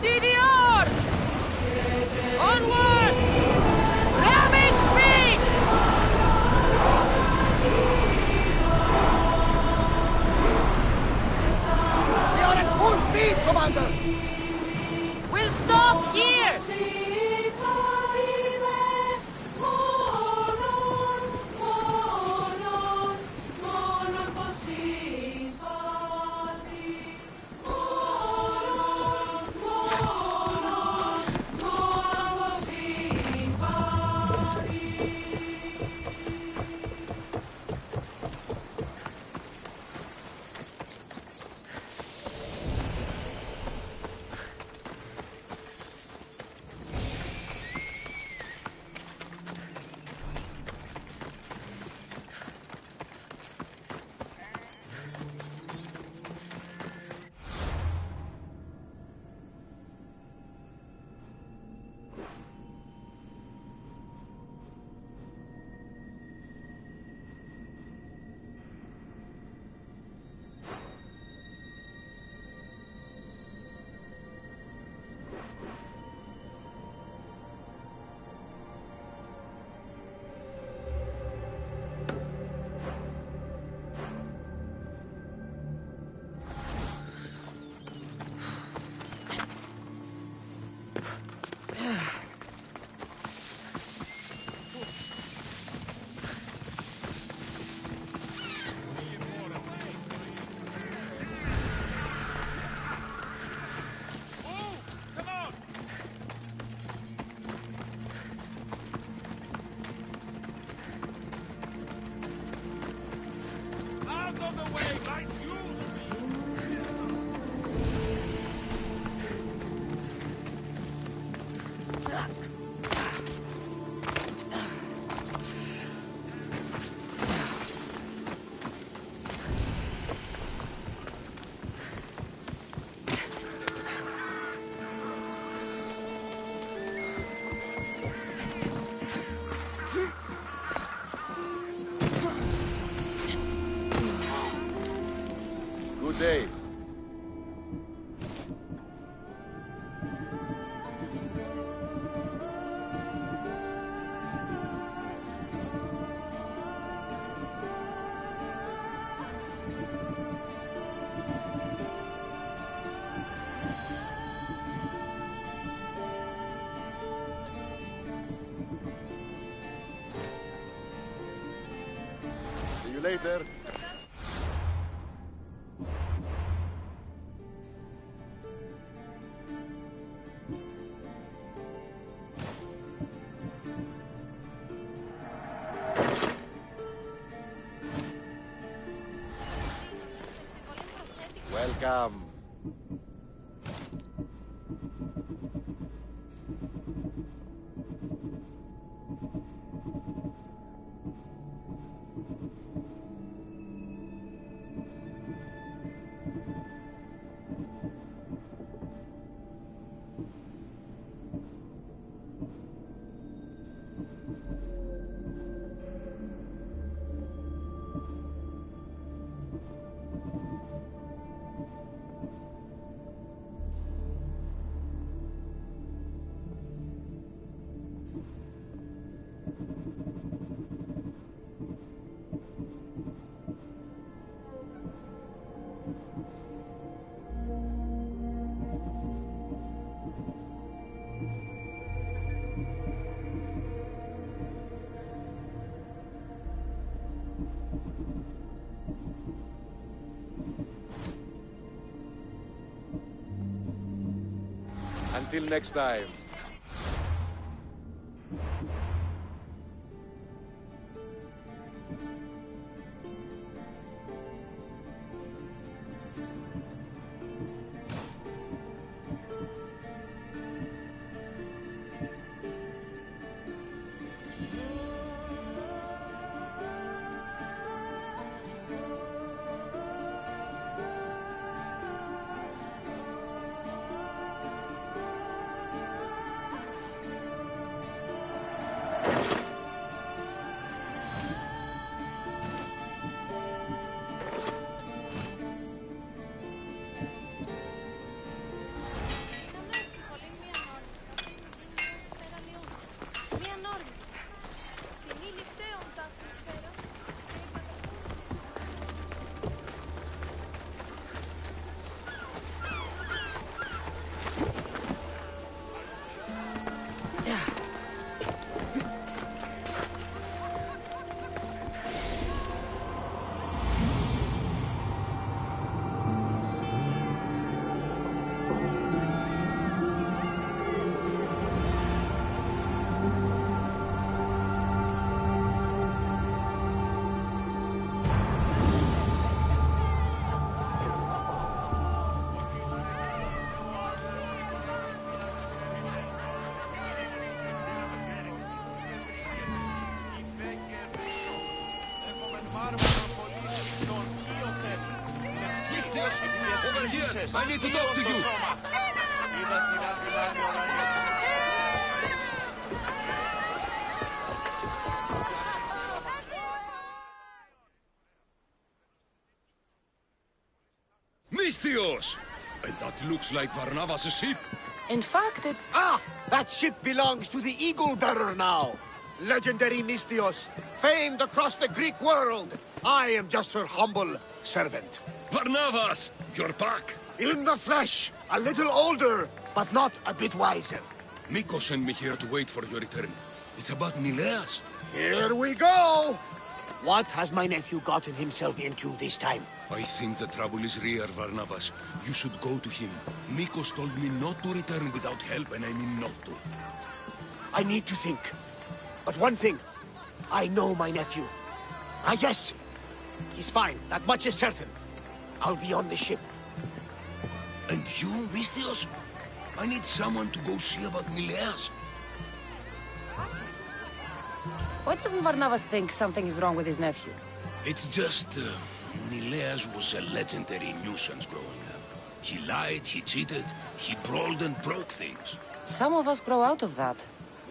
Ready the oars! Onward! Ramming speed! We are at full speed, Commander! We'll stop here! Good day. See you later. Welcome. Until next time. here! I need to talk to you! Mystios! And that looks like Varnavas' ship. In fact, it... Ah! That ship belongs to the Eagle Bearer now. Legendary Mystios, famed across the Greek world. I am just her humble servant. Varnavas! You're back! In the flesh, a little older, but not a bit wiser. Miko sent me here to wait for your return. It's about Nileas. Here we go! What has my nephew gotten himself into this time? I think the trouble is real, Varnavas. You should go to him. Mikos told me not to return without help, and I mean not to. I need to think. But one thing, I know my nephew. Ah, yes. He's fine, that much is certain. I'll be on the ship. And you, Mystios? I need someone to go see about Nileas. Why doesn't Varnavas think something is wrong with his nephew? It's just, Nileas was a legendary nuisance growing up. He lied, he cheated, he brawled and broke things. Some of us grow out of that.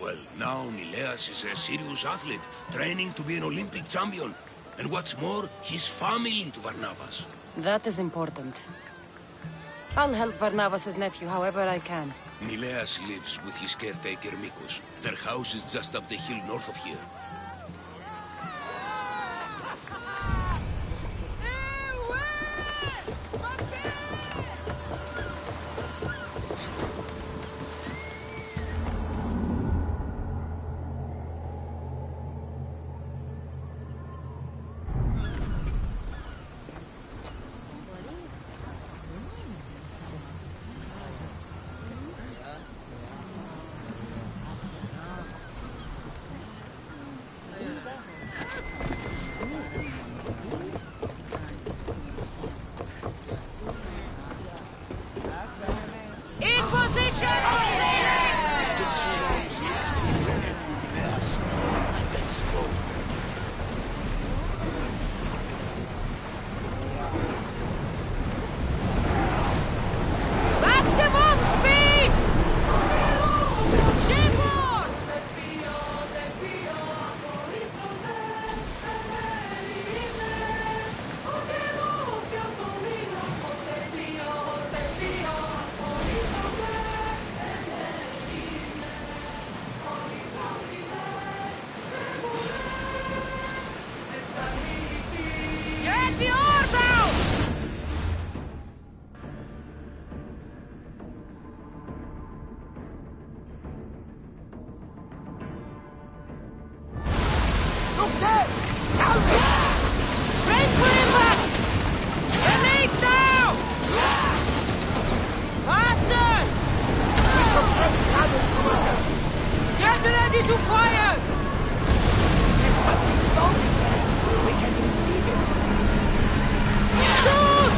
Well, now Nileas is a serious athlete, training to be an Olympic champion. And what's more, he's family to Varnavas. That is important. I'll help Varnavas' nephew however I can. Nileas lives with his caretaker Mikos. Their house is just up the hill north of here. In position! Maximum speed! Shipboard! Get the oars out! Look there! Salve! Brace for impact! Release now! Faster! Get ready to fire! If something's wrong with there, we can retrieve it. Shoot!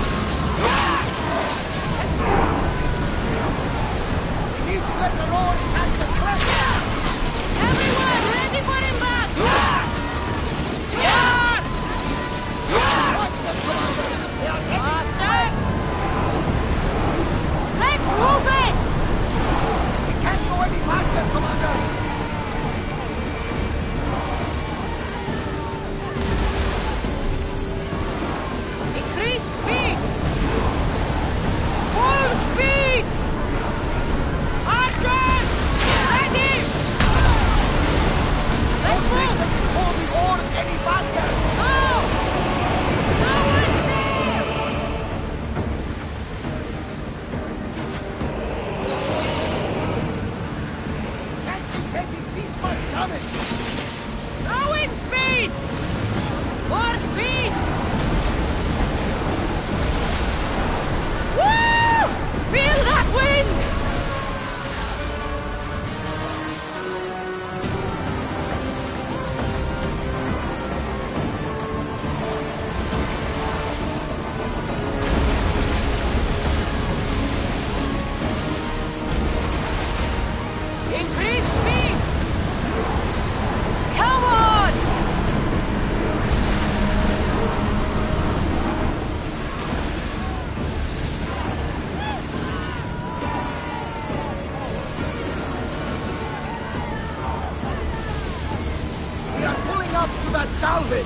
We need to let the oars catch the pressure! Everyone, ready for impact! Yard! Watch them, Commander! They are getting Faster! Let's move it! We can't go any faster, Commander! to that salvage!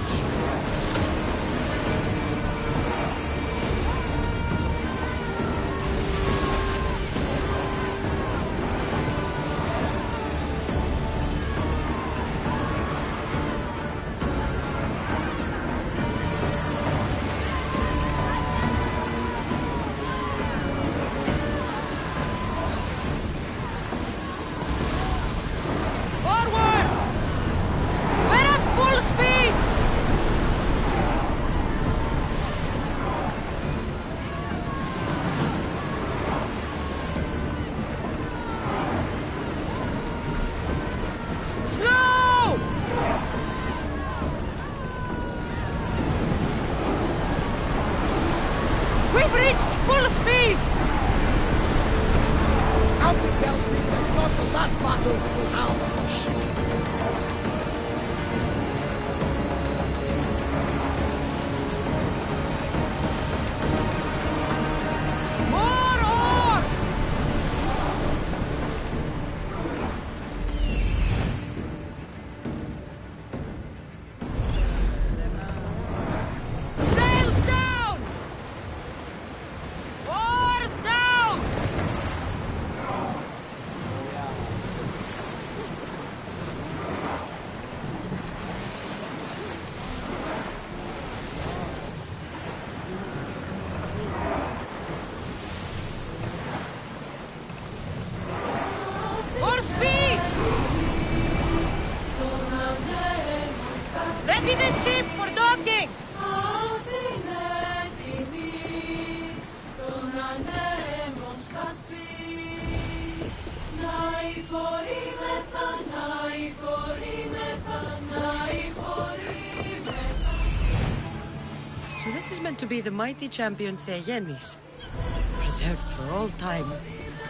Forward! We're at full speed! Slow! We've reached full speed! Something tells me that's not the last battle we will have on the ship. More oars! Sails down! Oars down! More speed! Ready the ship for docking! So this is meant to be the mighty champion Theogenes, preserved for all time,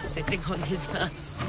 sitting on his ass.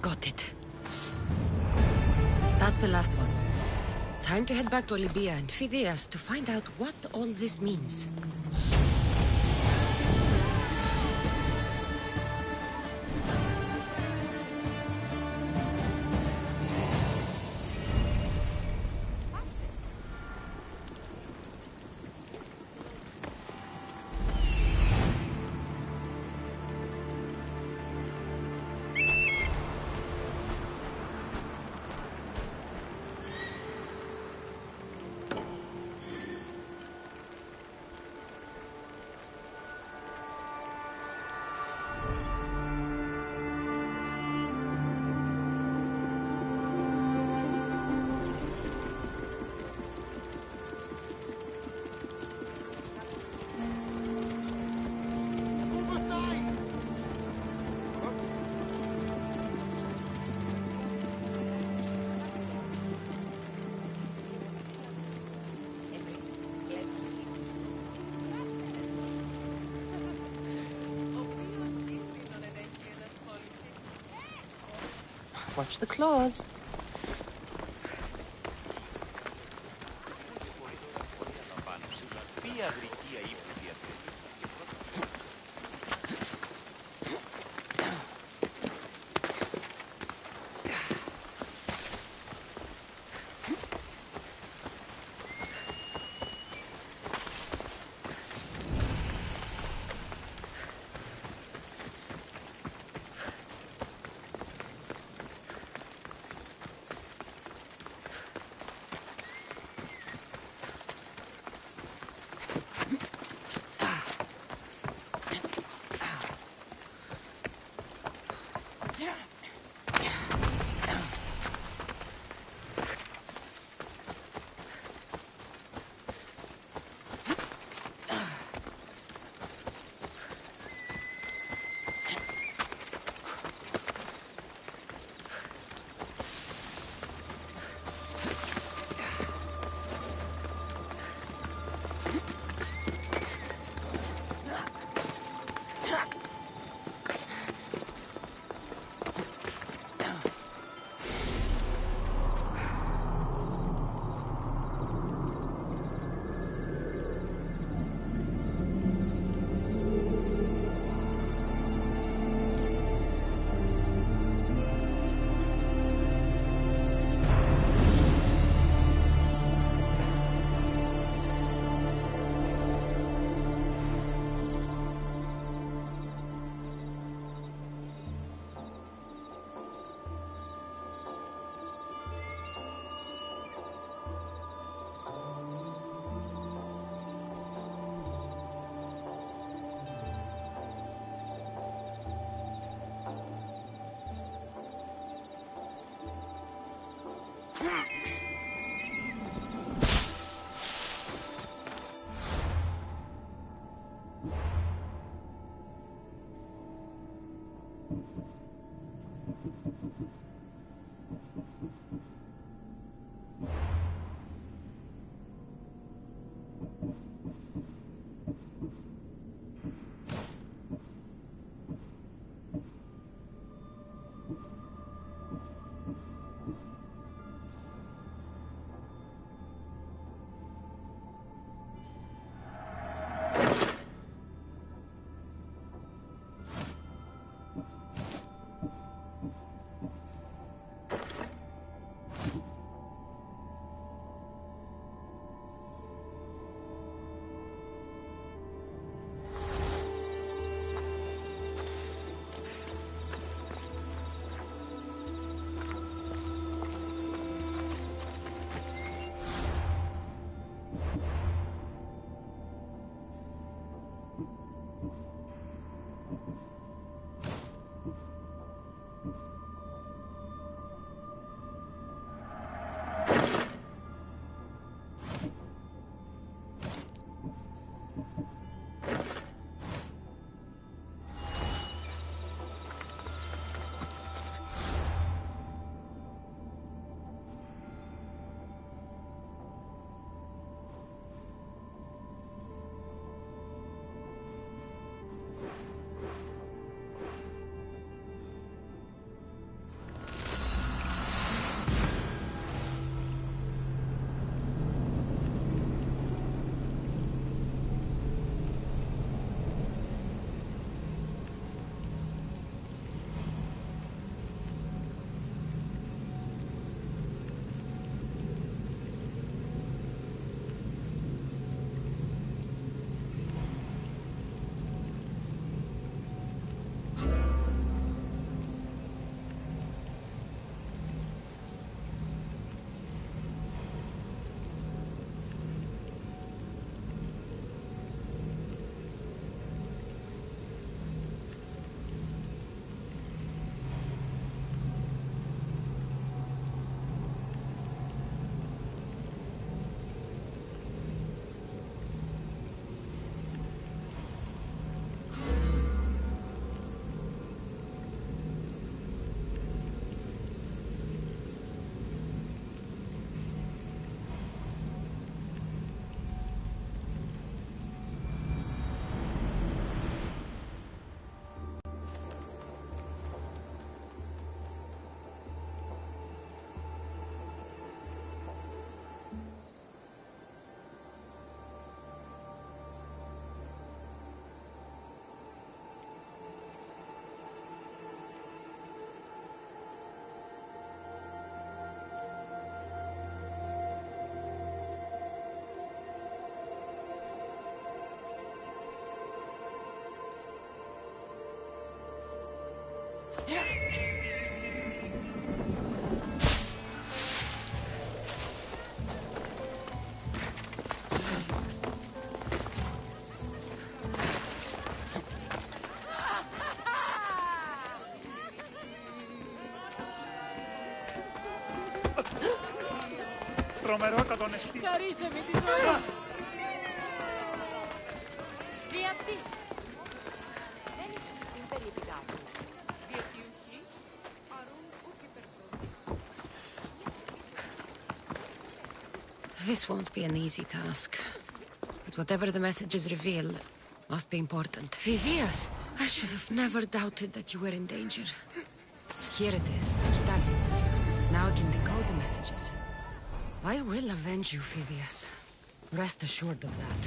Got it. That's the last one. Time to head back to Libya and Phidias to find out what all this means. Watch the claws. Τρομερότατο νεστή. Χαρίσαμε τη ζωή. Γιατί. Δεν είσαι στην περίπτωση του. Διότι αρούν ούκη This won't be an easy task. But whatever the messages reveal must be important. Phidias! I should have never doubted that you were in danger. Here it is, the Kitab. Now I can decode the messages. I will avenge you, Phidias. Rest assured of that.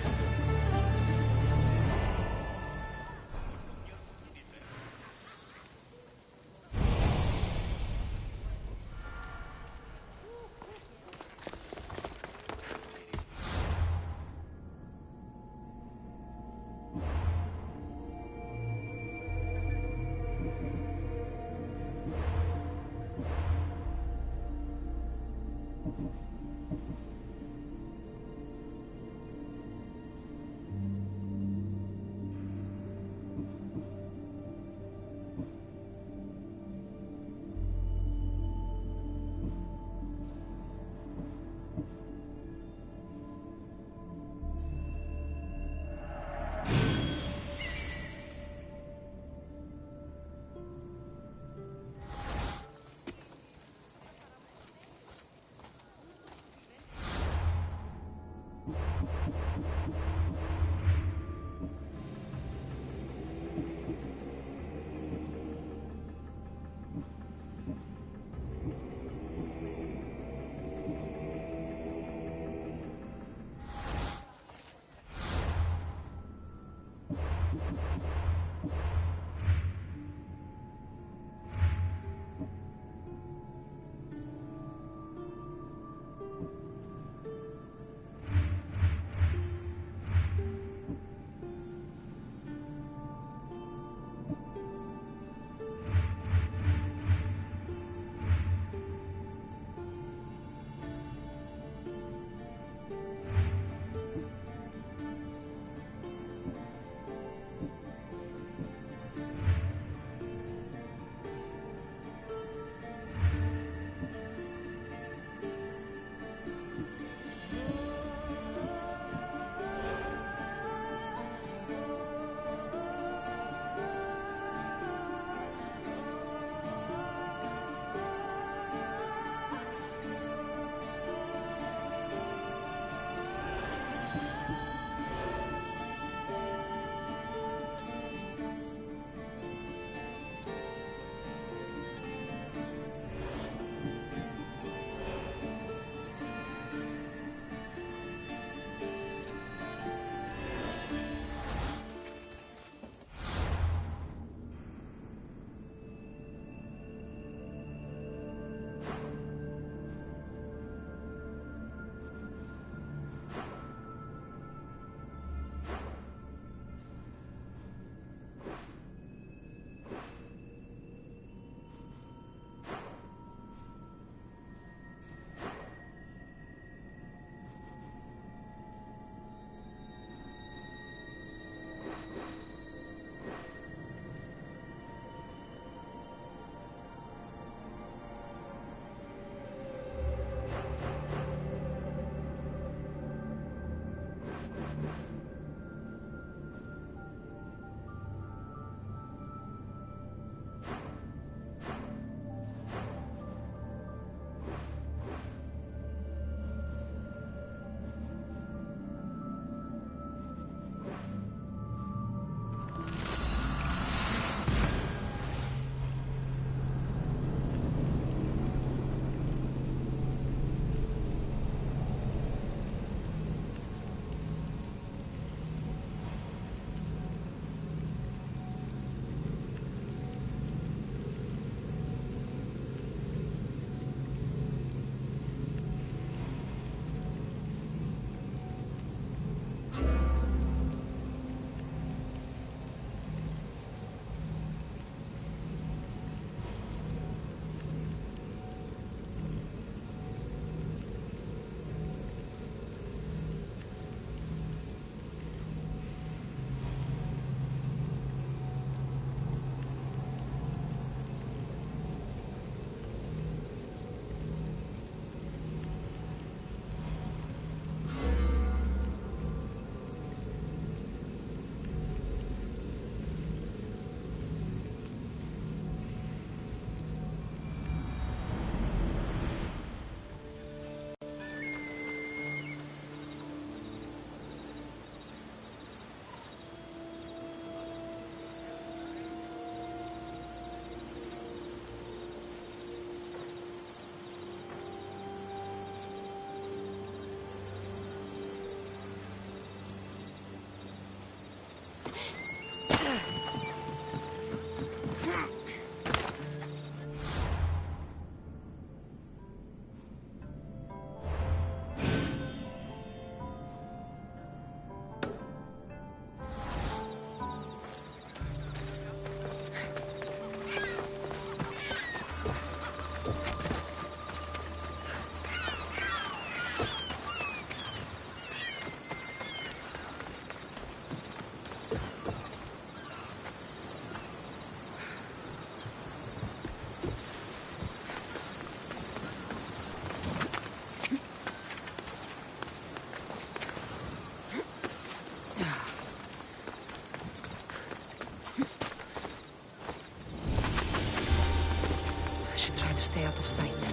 sight.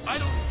I don't...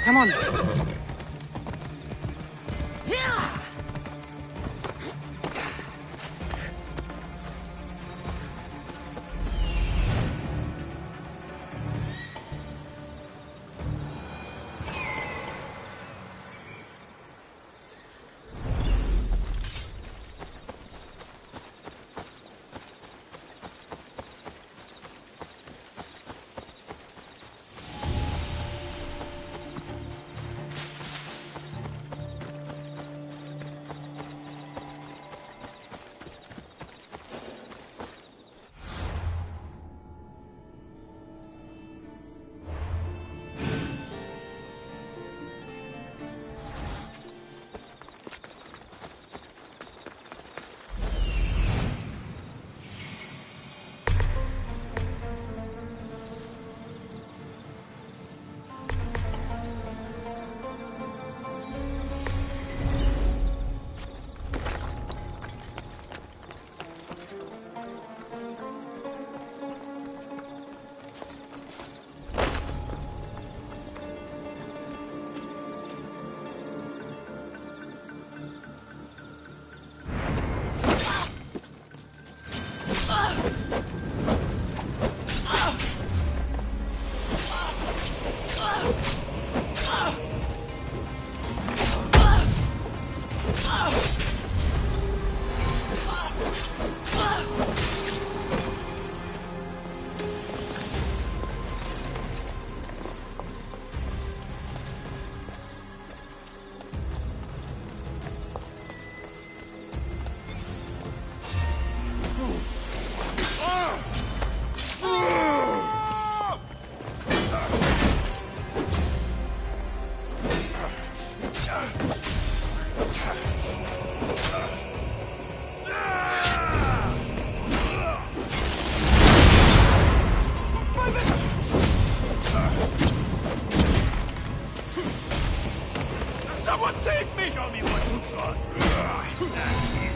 Come on. Someone save me! Show me what you got. That's it.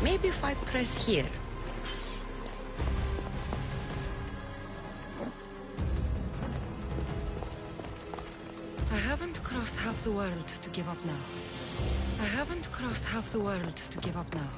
Maybe if I press here. I haven't crossed half the world to give up now. I haven't crossed half the world to give up now.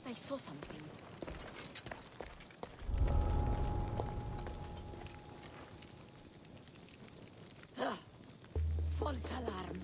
I saw something. False alarm.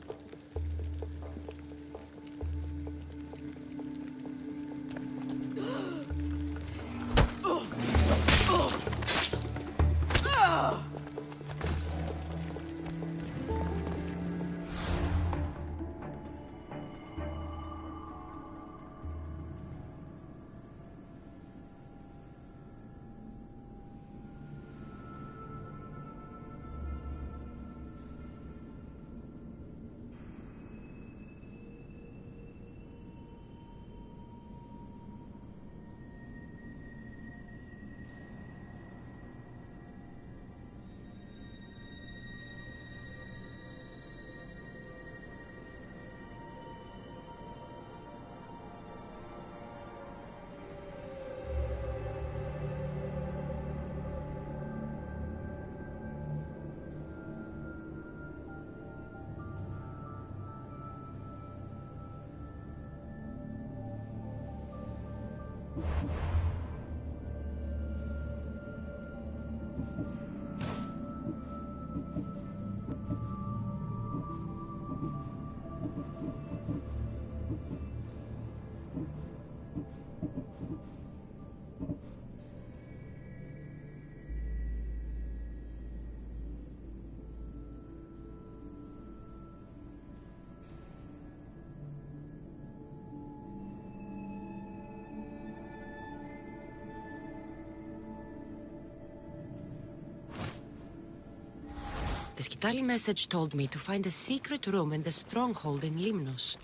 The Skitali message told me to find a secret room in the stronghold in Limnos.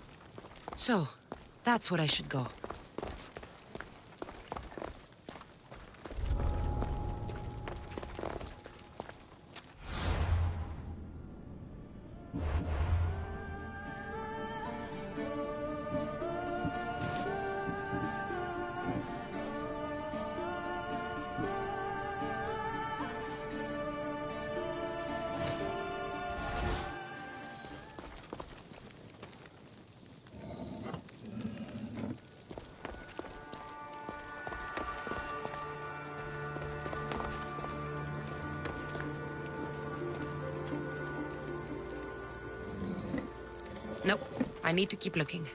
So, that's where I should go. Nope. I need to keep looking.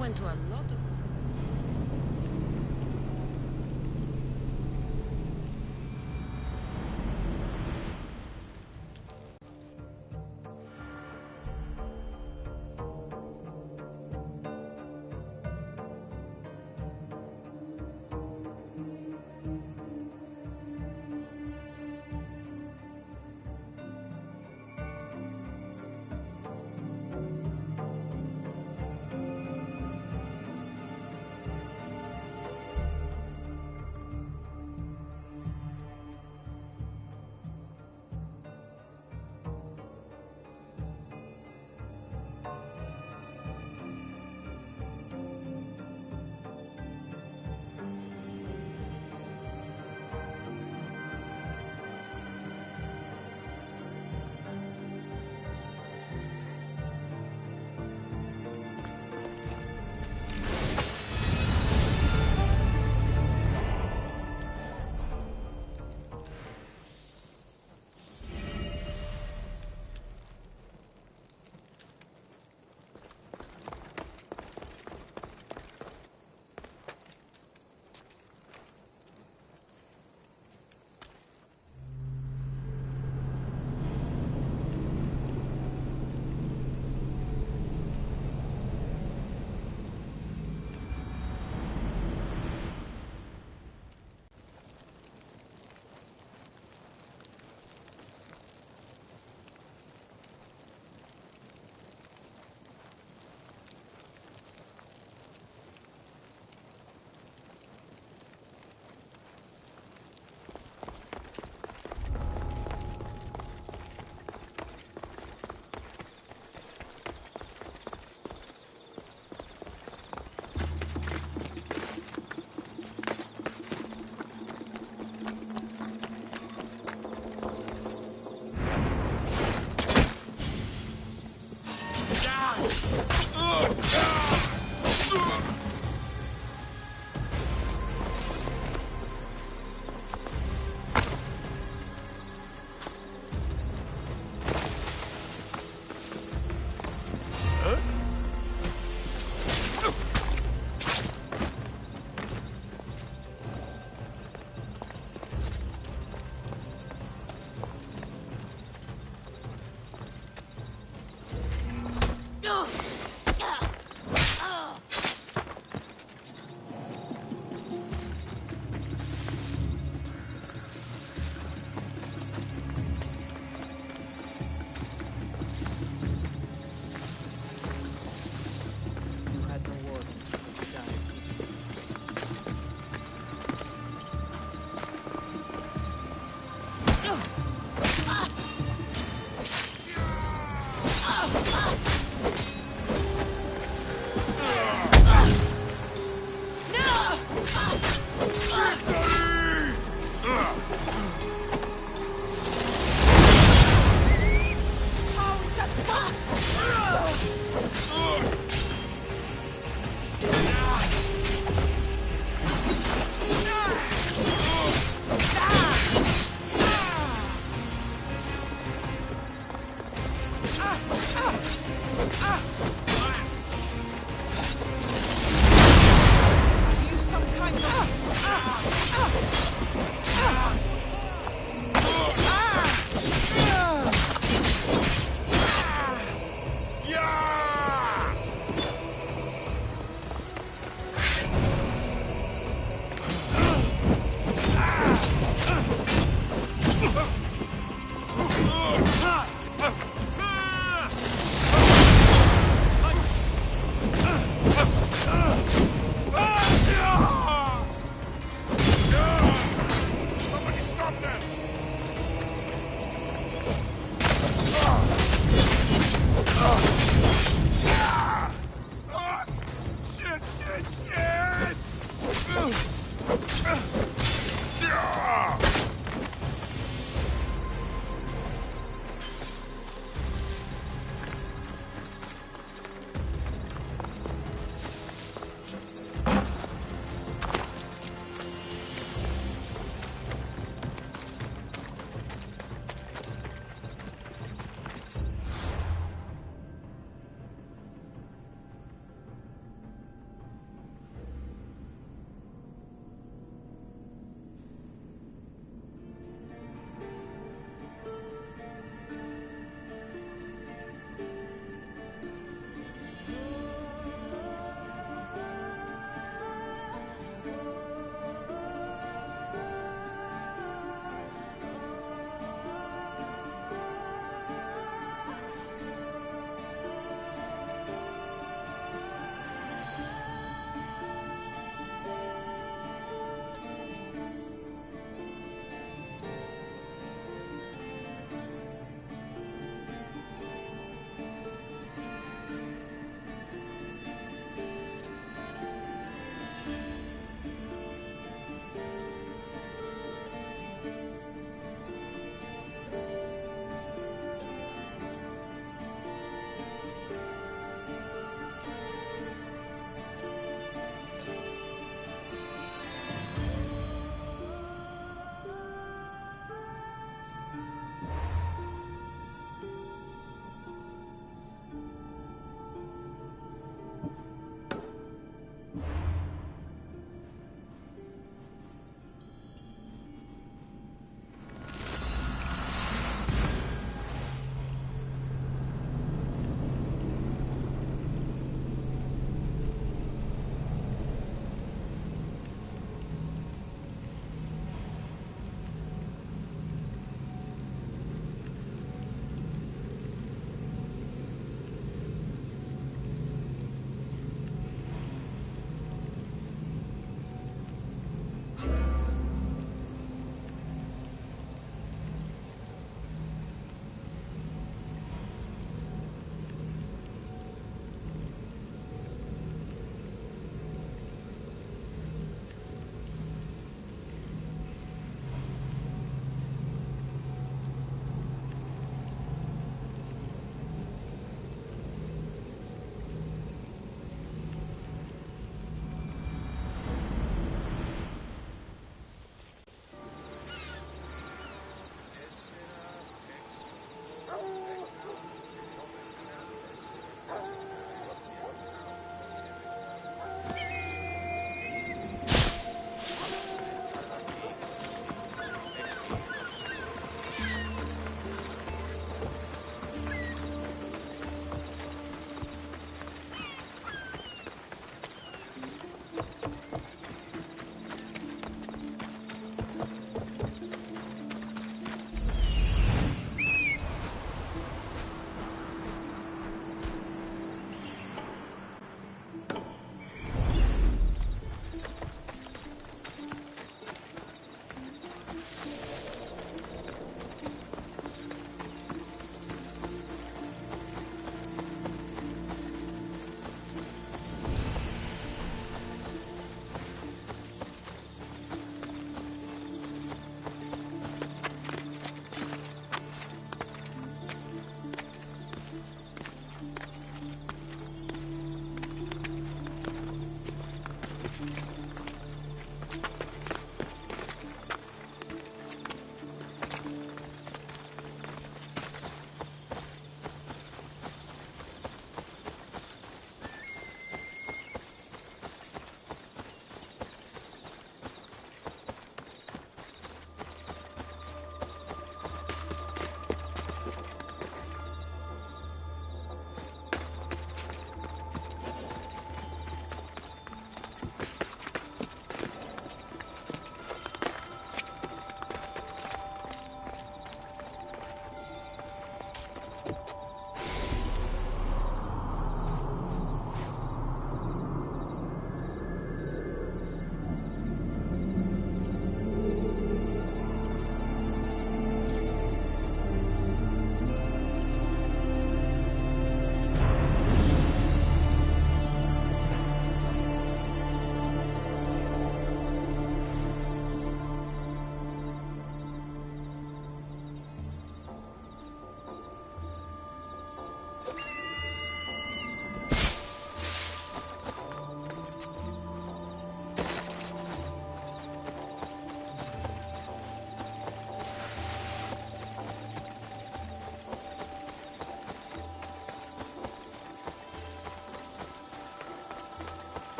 went to a lot of...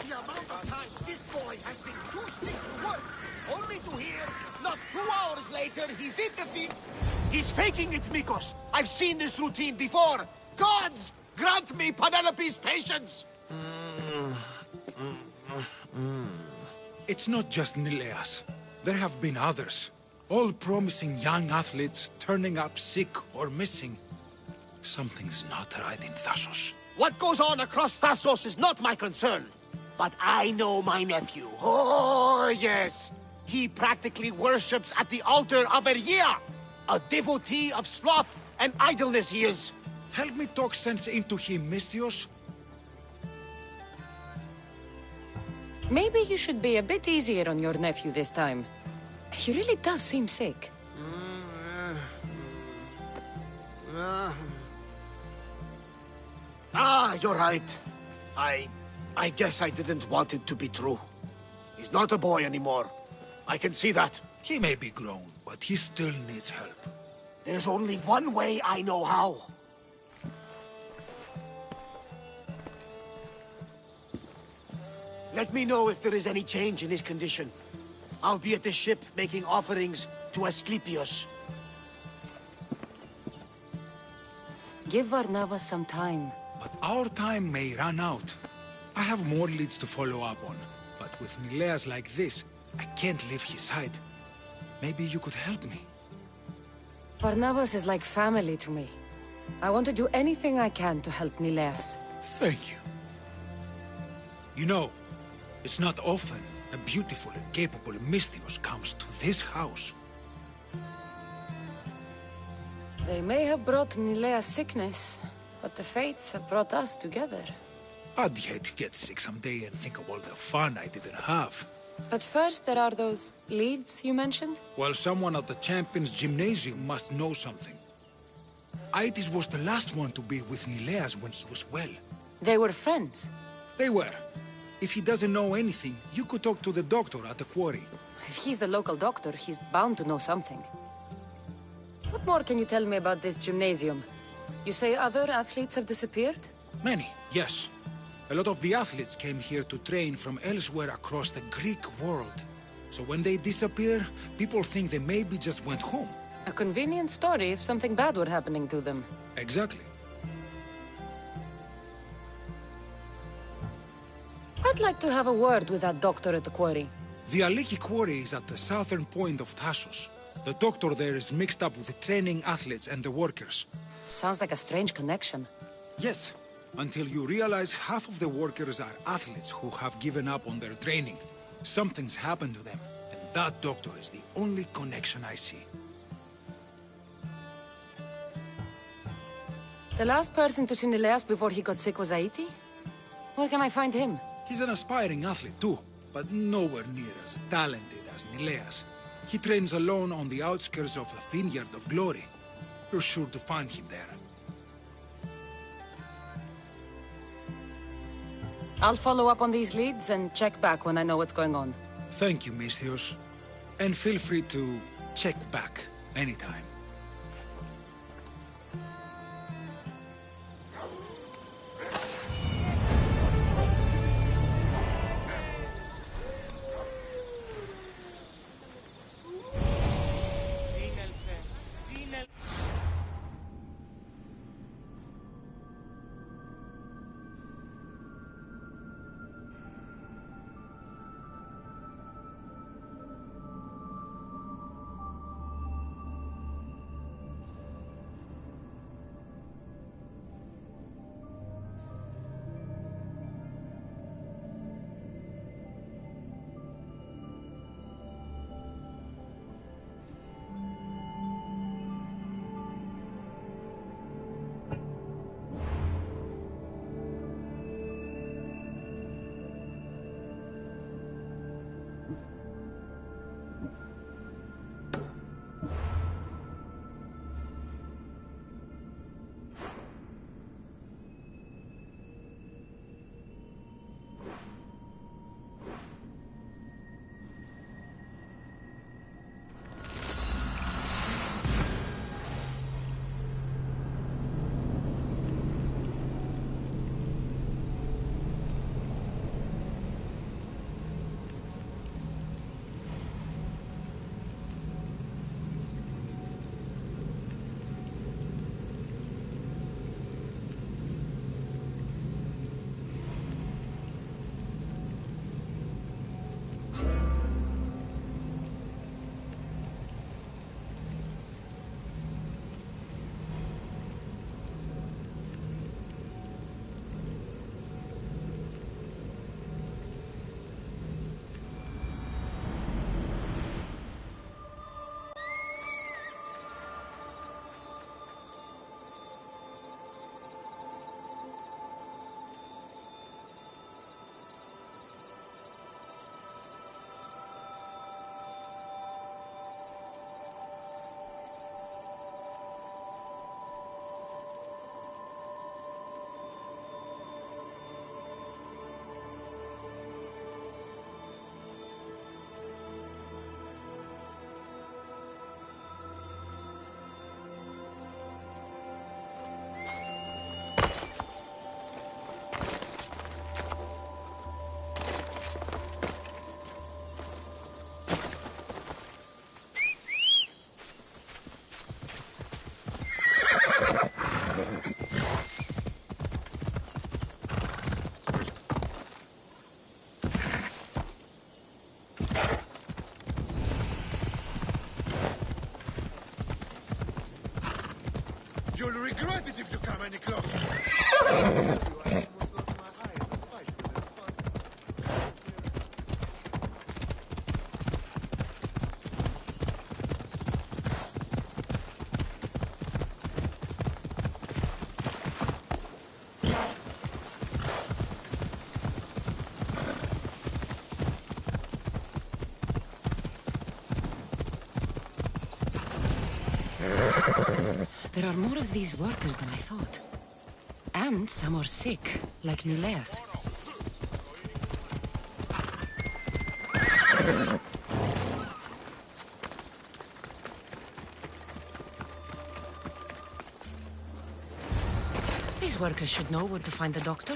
The amount of times this boy has been too sick to work, only to hear, not 2 hours later, he's in defeat. He's faking it, Mikos. I've seen this routine before. Gods, grant me Penelope's patience. It's not just Nileas. There have been others. All promising young athletes turning up sick or missing. Something's not right in Thassos. What goes on across Thassos is not my concern. But I know my nephew. Oh, yes. He practically worships at the altar of Ergia. A devotee of sloth and idleness he is. Help me talk sense into him, Misthios. Maybe you should be a bit easier on your nephew this time. He really does seem sick. You're right. I guess I didn't want it to be true. He's not a boy anymore. I can see that. He may be grown, but he still needs help. There's only one way I know how. Let me know if there is any change in his condition. I'll be at the ship making offerings to Asclepius. Give Varnava some time. But our time may run out. I have more leads to follow up on. But with Nileas like this, I can't leave his side. Maybe you could help me. Varnavas is like family to me. I want to do anything I can to help Nileas. Thank you. You know, it's not often a beautiful and capable Misthios comes to this house. They may have brought Nileas sickness, but the fates have brought us together. I'd hate to get sick someday and think of all the fun I didn't have. But first there are those leads you mentioned? Well, someone at the Champions Gymnasium must know something. Aitis was the last one to be with Nileas when he was well. They were friends. They were. If he doesn't know anything, you could talk to the doctor at the quarry. If he's the local doctor, he's bound to know something. What more can you tell me about this gymnasium? You say other athletes have disappeared? Many, yes. A lot of the athletes came here to train from elsewhere across the Greek world. So when they disappear, people think they maybe just went home. A convenient story if something bad were happening to them. Exactly. I'd like to have a word with that doctor at the quarry. The Aliki quarry is at the southern point of Thassos. The doctor there is mixed up with the training athletes and the workers. Sounds like a strange connection. Yes, until you realize half of the workers are athletes who have given up on their training. Something's happened to them, and that doctor is the only connection I see. The last person to see Nileas before he got sick was Aiti? Where can I find him? He's an aspiring athlete too, but nowhere near as talented as Nileas. He trains alone on the outskirts of the Vineyard of Glory. You're sure to find him there. I'll follow up on these leads and check back when I know what's going on. Thank you, Misthios. And feel free to check back anytime. You'll regret it if you come any closer. There are more of these workers than I thought. And some are sick, like Nileas. These workers should know where to find the doctor.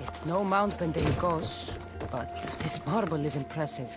It's no Mount Bendelicos, but this marble is impressive.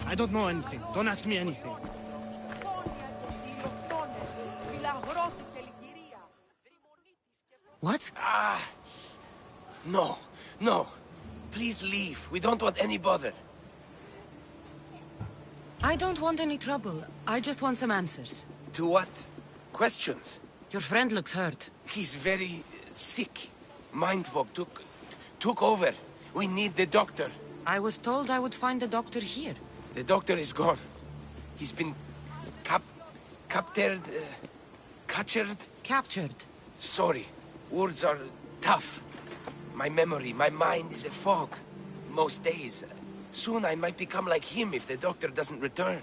I don't know anything. Don't ask me anything. What? No, no. Please leave. We don't want any bother. I don't want any trouble. I just want some answers. To what? Questions? Your friend looks hurt. He's very sick. Mind fog took over. We need the doctor. I was told I would find the doctor here. The doctor is gone. He's been captured. Captured. Sorry. Words are tough. My memory, my mind is a fog. Most days. Soon I might become like him if the doctor doesn't return.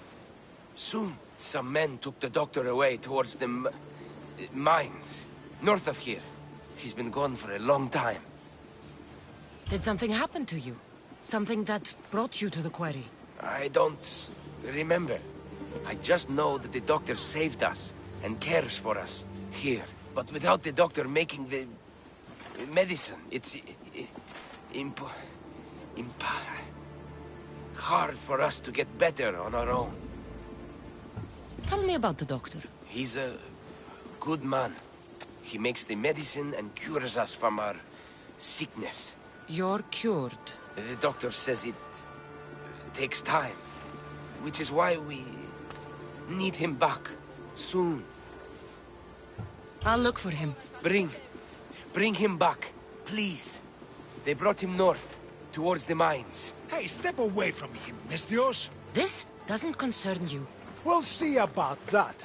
Soon. Some men took the doctor away towards the mines. North of here. He's been gone for a long time. Did something happen to you? Something that brought you to the quarry? I don't remember. I just know that the doctor saved us and cares for us here. But without the doctor making the medicine, it's hard for us to get better on our own. Tell me about the doctor. He's a good man. He makes the medicine and cures us from our sickness. You're cured. The doctor says it takes time, which is why we need him back soon. I'll look for him. Bring him back, please. They brought him north, towards the mines. Hey, step away from him, Mestios. This doesn't concern you. We'll see about that.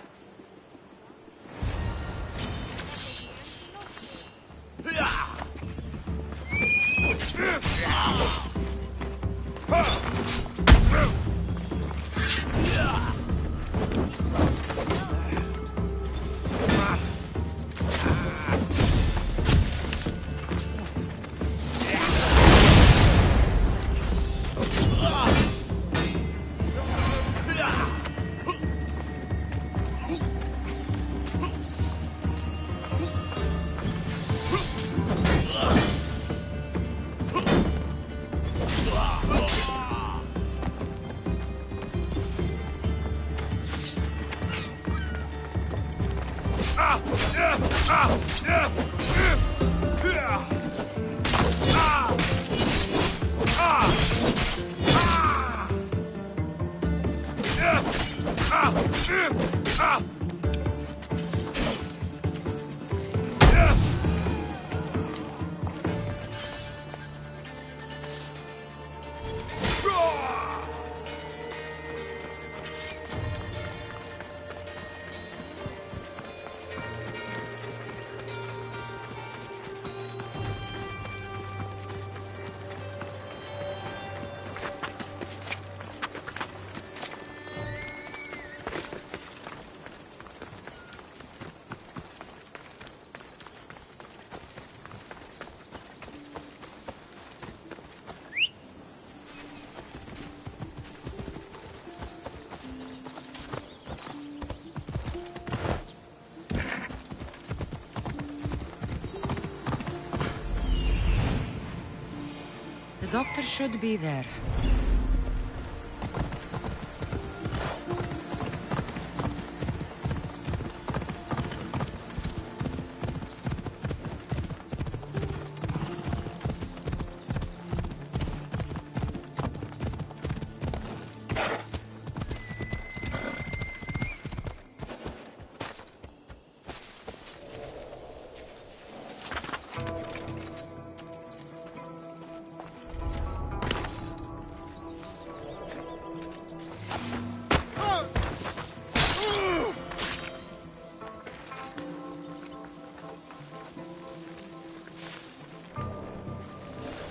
answer should be there.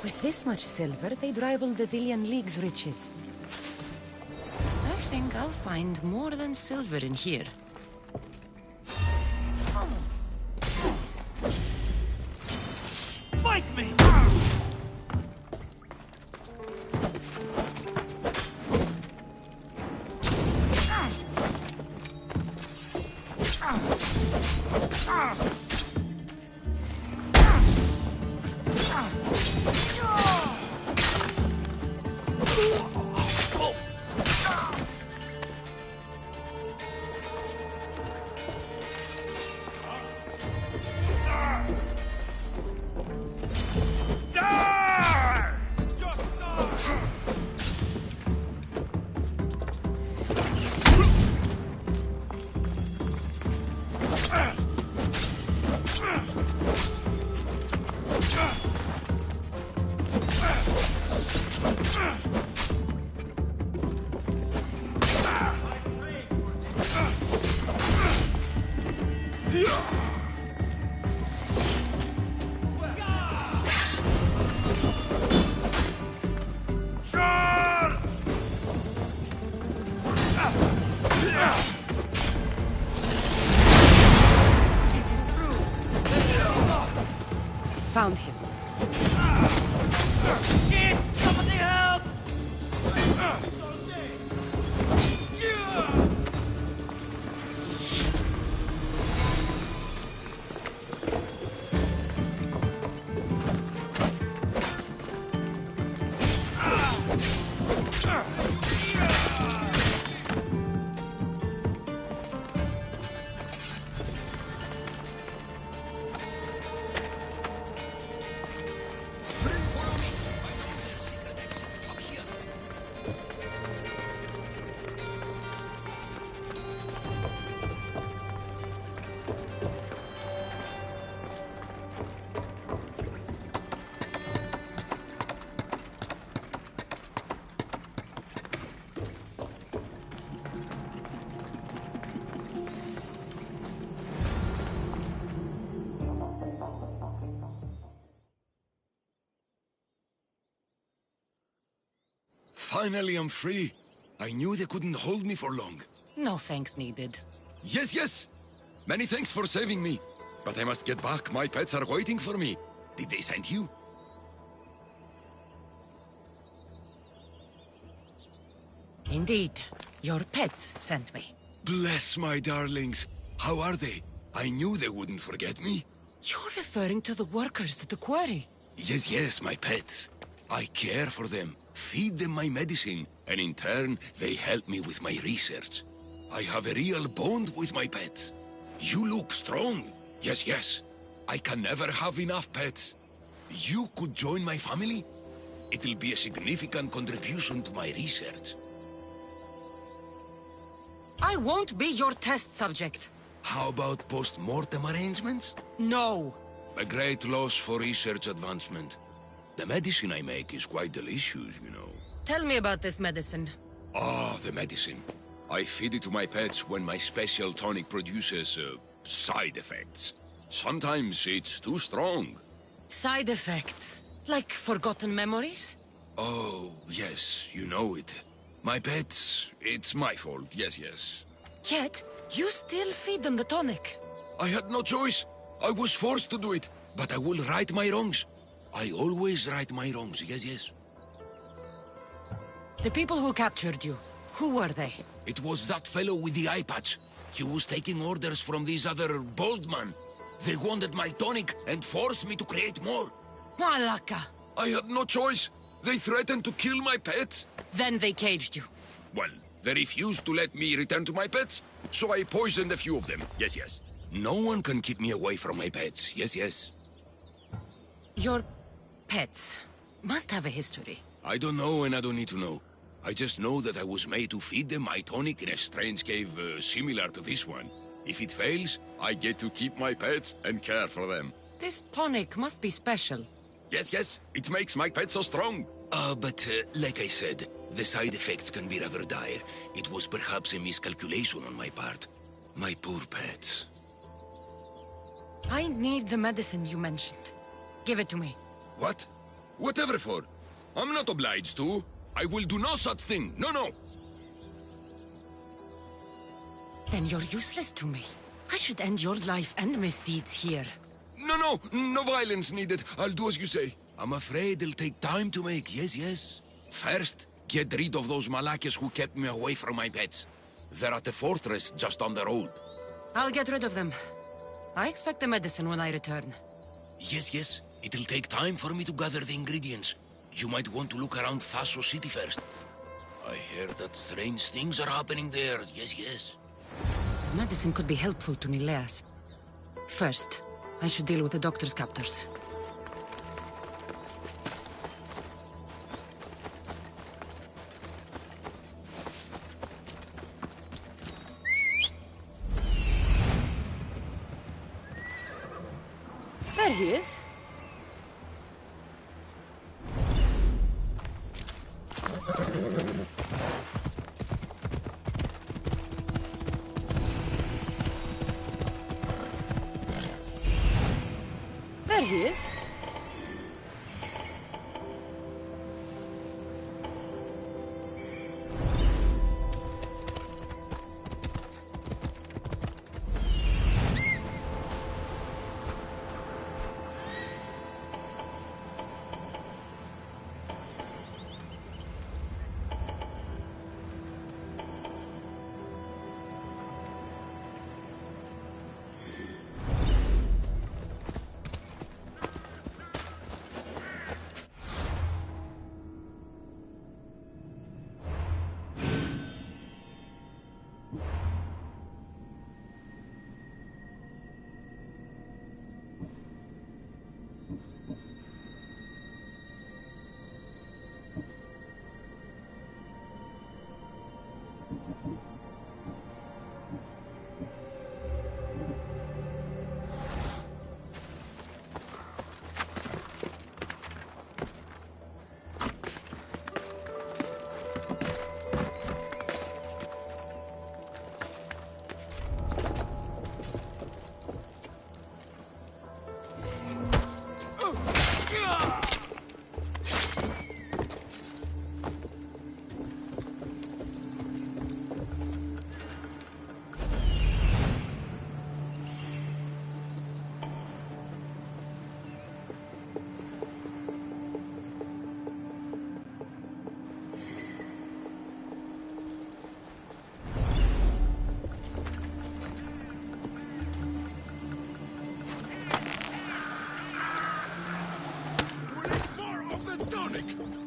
With this much silver, they'd rival the Dillian League's riches. I think I'll find more than silver in here. Fight me! Found him. Get somebody help! Finally, I'm free. I knew they couldn't hold me for long. No thanks needed. Yes, yes! Many thanks for saving me. But I must get back. My pets are waiting for me. Did they send you? Indeed. Your pets sent me. Bless my darlings. How are they? I knew they wouldn't forget me. You're referring to the workers at the quarry. Yes, yes, my pets. I care for them, feed them my medicine, and in turn, they help me with my research. I have a real bond with my pets. You look strong. Yes, yes. I can never have enough pets. You could join my family? It'll be a significant contribution to my research. I won't be your test subject. How about post-mortem arrangements? No. A great loss for research advancement. The medicine I make is quite delicious, you know. Tell me about this medicine. Ah, the medicine. I feed it to my pets when my special tonic produces, side effects. Sometimes it's too strong. Side effects? Like forgotten memories? Oh, yes, you know it. My pets, it's my fault, yes, yes. Yet, you still feed them the tonic. I had no choice. I was forced to do it, but I will right my wrongs. I always right my wrongs, yes, yes. The people who captured you, who were they? It was that fellow with the eye patch. He was taking orders from this other bald man. They wanted my tonic and forced me to create more. Malaka! I had no choice. They threatened to kill my pets. Then they caged you. Well, they refused to let me return to my pets, so I poisoned a few of them. Yes, yes. No one can keep me away from my pets. Yes, yes. Your pets must have a history. I don't know and I don't need to know. I just know that I was made to feed them my tonic in a strange cave similar to this one. If it fails, I get to keep my pets and care for them. This tonic must be special. Yes, yes, it makes my pets so strong. But like I said, the side effects can be rather dire. It was perhaps a miscalculation on my part. My poor pets. I need the medicine you mentioned. Give it to me. What? Whatever for. I'm not obliged to. I will do no such thing. No, no. Then you're useless to me. I should end your life and misdeeds here. No, no. No violence needed. I'll do as you say. I'm afraid it'll take time to make. Yes, yes. First, get rid of those Malakas who kept me away from my pets. They're at the fortress just on the road. I'll get rid of them. I expect the medicine when I return. Yes, yes. It'll take time for me to gather the ingredients. You might want to look around Thasos City first. I hear that strange things are happening there. Yes, yes. Medicine could be helpful to Nileas. First, I should deal with the doctor's captors. There he is. There he is.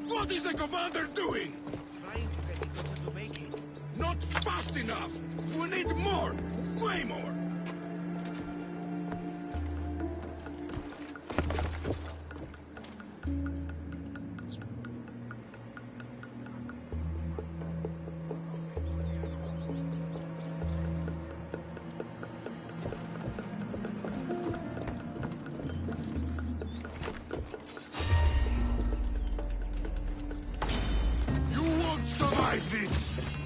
What is the commander doing? Trying to get the doctor to make it. Not fast enough! We need more! Way more! Survive this!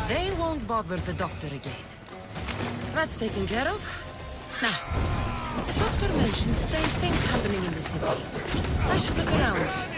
They won't bother the doctor again. That's taken care of. Now, the doctor mentioned strange things happening in the city. I should look around.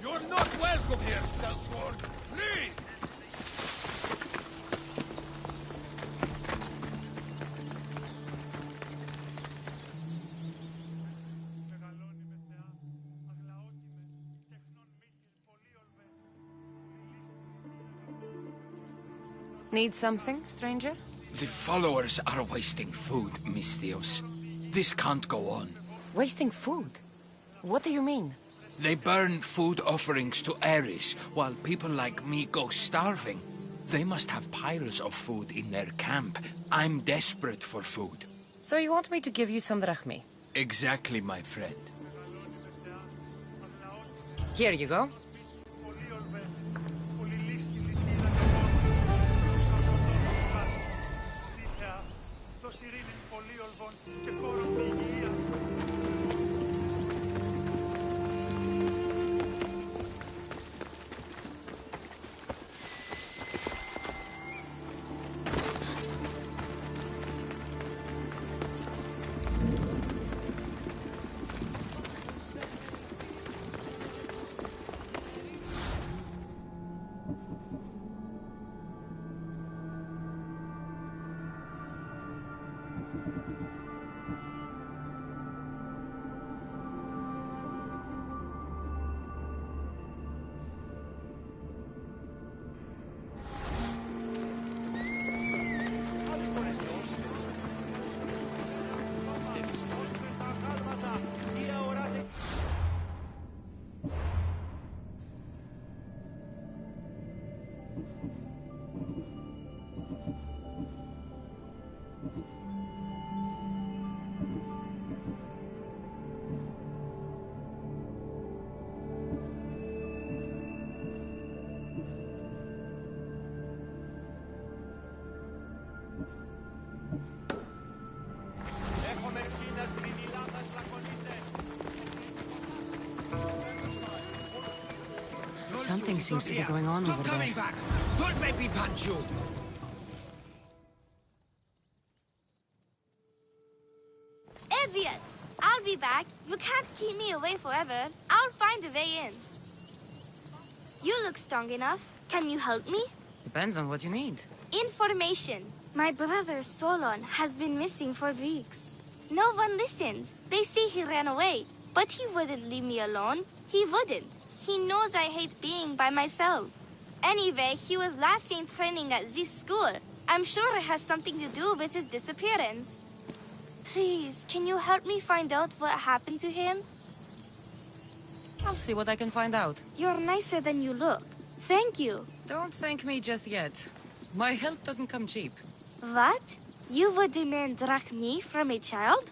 You're not welcome here, Sellsworth! Leave! Need something, stranger? The followers are wasting food, Mistios. This can't go on. Wasting food? What do you mean? They burn food offerings to Ares, while people like me go starving. They must have piles of food in their camp. I'm desperate for food. So you want me to give you some drachmi? Exactly, my friend. Here you go. Something seems to be going on over there. Back. Don't make me punch you. Idiot! I'll be back. You can't keep me away forever. I'll find a way in. You look strong enough. Can you help me? Depends on what you need. Information. My brother Solon has been missing for weeks. No one listens. They say he ran away, but he wouldn't leave me alone. He wouldn't. He knows I hate being by myself. Anyway, he was last seen training at this school. I'm sure it has something to do with his disappearance. Please, can you help me find out what happened to him? I'll see what I can find out. You're nicer than you look. Thank you. Don't thank me just yet. My help doesn't come cheap. What? You would demand drachmi from a child?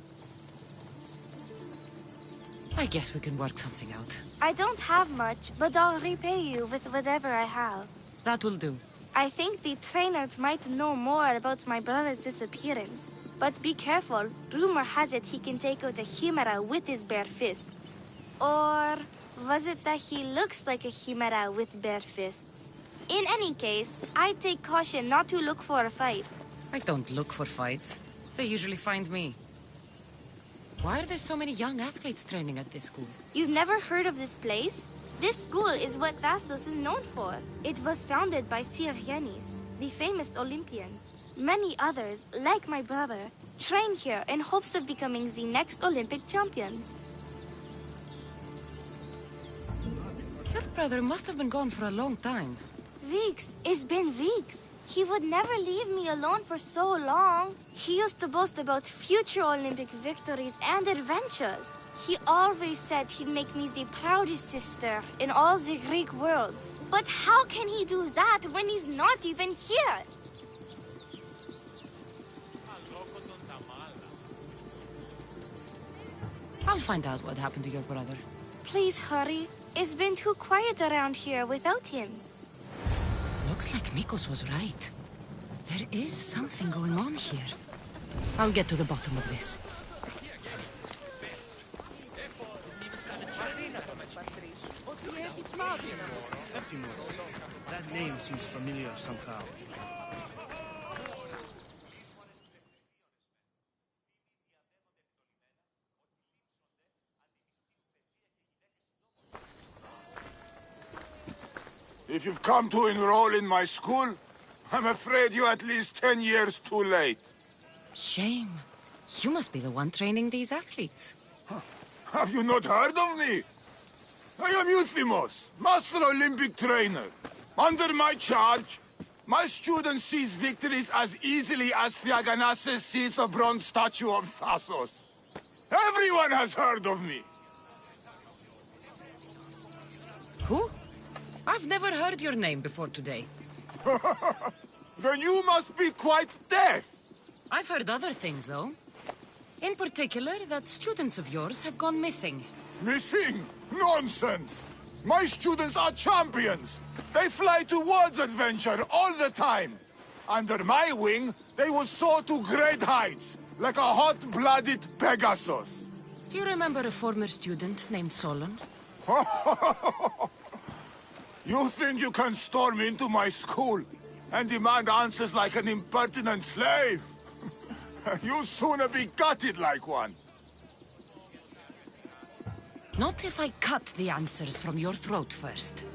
I guess we can work something out. I don't have much, but I'll repay you with whatever I have. That will do. I think the trainers might know more about my brother's disappearance. But be careful. Rumor has it he can take out a Chimera with his bare fists. Or was it that he looks like a Chimera with bare fists? In any case, I'd take caution not to look for a fight. I don't look for fights. They usually find me. Why are there so many young athletes training at this school? You've never heard of this place? This school is what Thassos is known for. It was founded by Theogenes, the famous Olympian. Many others, like my brother, train here in hopes of becoming the next Olympic champion. Your brother must have been gone for a long time. Weeks. It's been weeks. He would never leave me alone for so long. He used to boast about future Olympic victories and adventures. He always said he'd make me the proudest sister in all the Greek world. But how can he do that when he's not even here? I'll find out what happened to your brother. Please hurry. It's been too quiet around here without him. Looks like Mikos was right. There is something going on here. I'll get to the bottom of this. That name seems familiar somehow. If you've come to enroll in my school, I'm afraid you're at least 10 years too late. Shame. You must be the one training these athletes. Have you not heard of me? I am Euthymos, Master Olympic Trainer. Under my charge, my student sees victories as easily as Theogenes sees the bronze statue of Thassos. Everyone has heard of me. Who? I've never heard your name before today. Then you must be quite deaf. I've heard other things, though. In particular, that students of yours have gone missing. Missing? Nonsense! My students are champions! They fly towards adventure all the time! Under my wing, they will soar to great heights, like a hot-blooded Pegasus. Do you remember a former student named Solon? You think you can storm into my school and demand answers like an impertinent slave? You'll sooner be gutted like one. Not if I cut the answers from your throat first.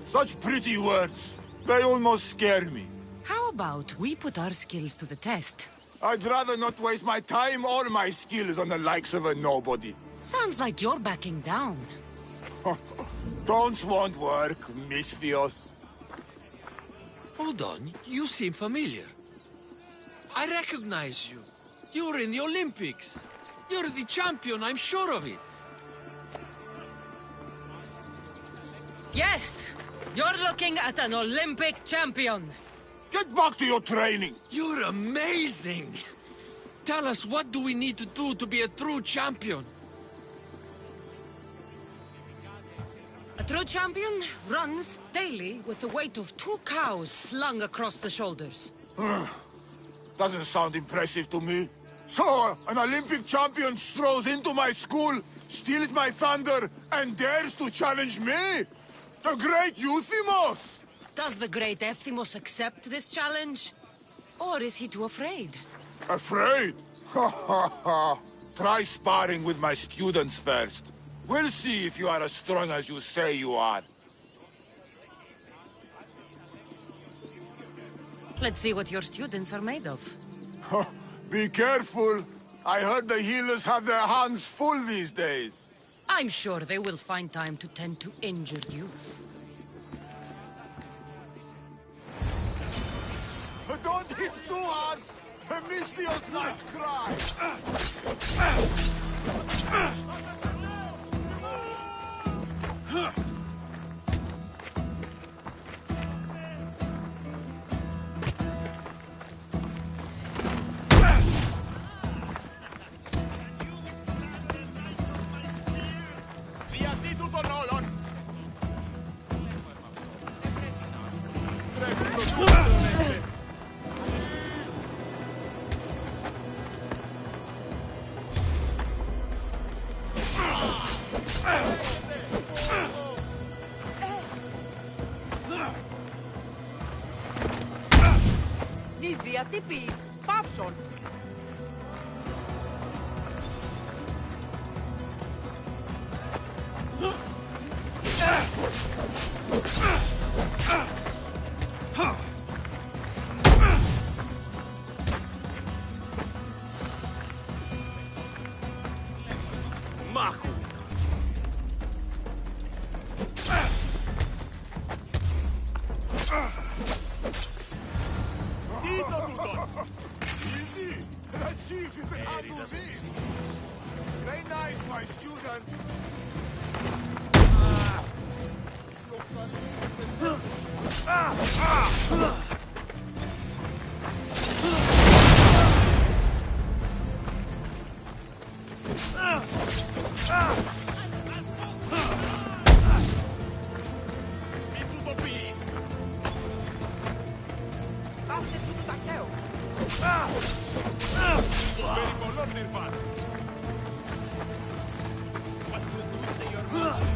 Such pretty words. They almost scare me. How about we put our skills to the test? I'd rather not waste my time or my skills on the likes of a nobody. Sounds like you're backing down. Don't won't work, Misthios. Hold on, you seem familiar. I recognize you. You're in the Olympics. You're the champion, I'm sure of it. Yes! You're looking at an Olympic champion! Get back to your training! You're amazing! Tell us, what do we need to do to be a true champion? A true champion runs daily with the weight of 2 cows slung across the shoulders. Doesn't sound impressive to me. So, an Olympic champion strolls into my school, steals my thunder, and dares to challenge me? The great Euthymos! Does the great Euthymos accept this challenge? Or is he too afraid? Afraid? Ha ha ha! Try sparring with my students first. We'll see if you are as strong as you say you are. Let's see what your students are made of. Be careful. I heard the healers have their hands full these days. I'm sure they will find time to tend to injured youth. Don't hit too hard! The Misthios might cry! Νίδια τύπης, παύσον. Μάχου! Easy! Let's see if you can handle this! Play nice, my student! Πάψε τούτο ταχαίο. Περιπολών νερβάσεις. Μας ρετούσε η ορμόνη.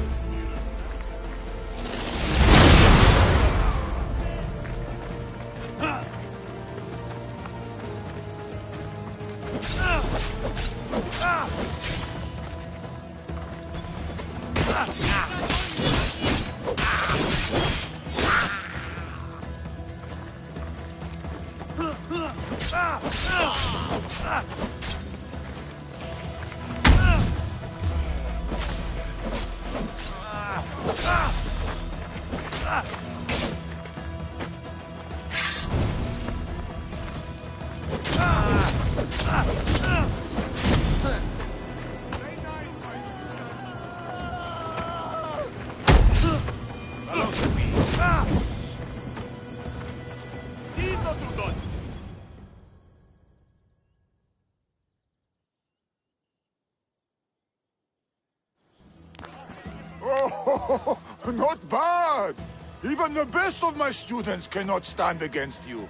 Oh, not bad. Even the best of my students cannot stand against you.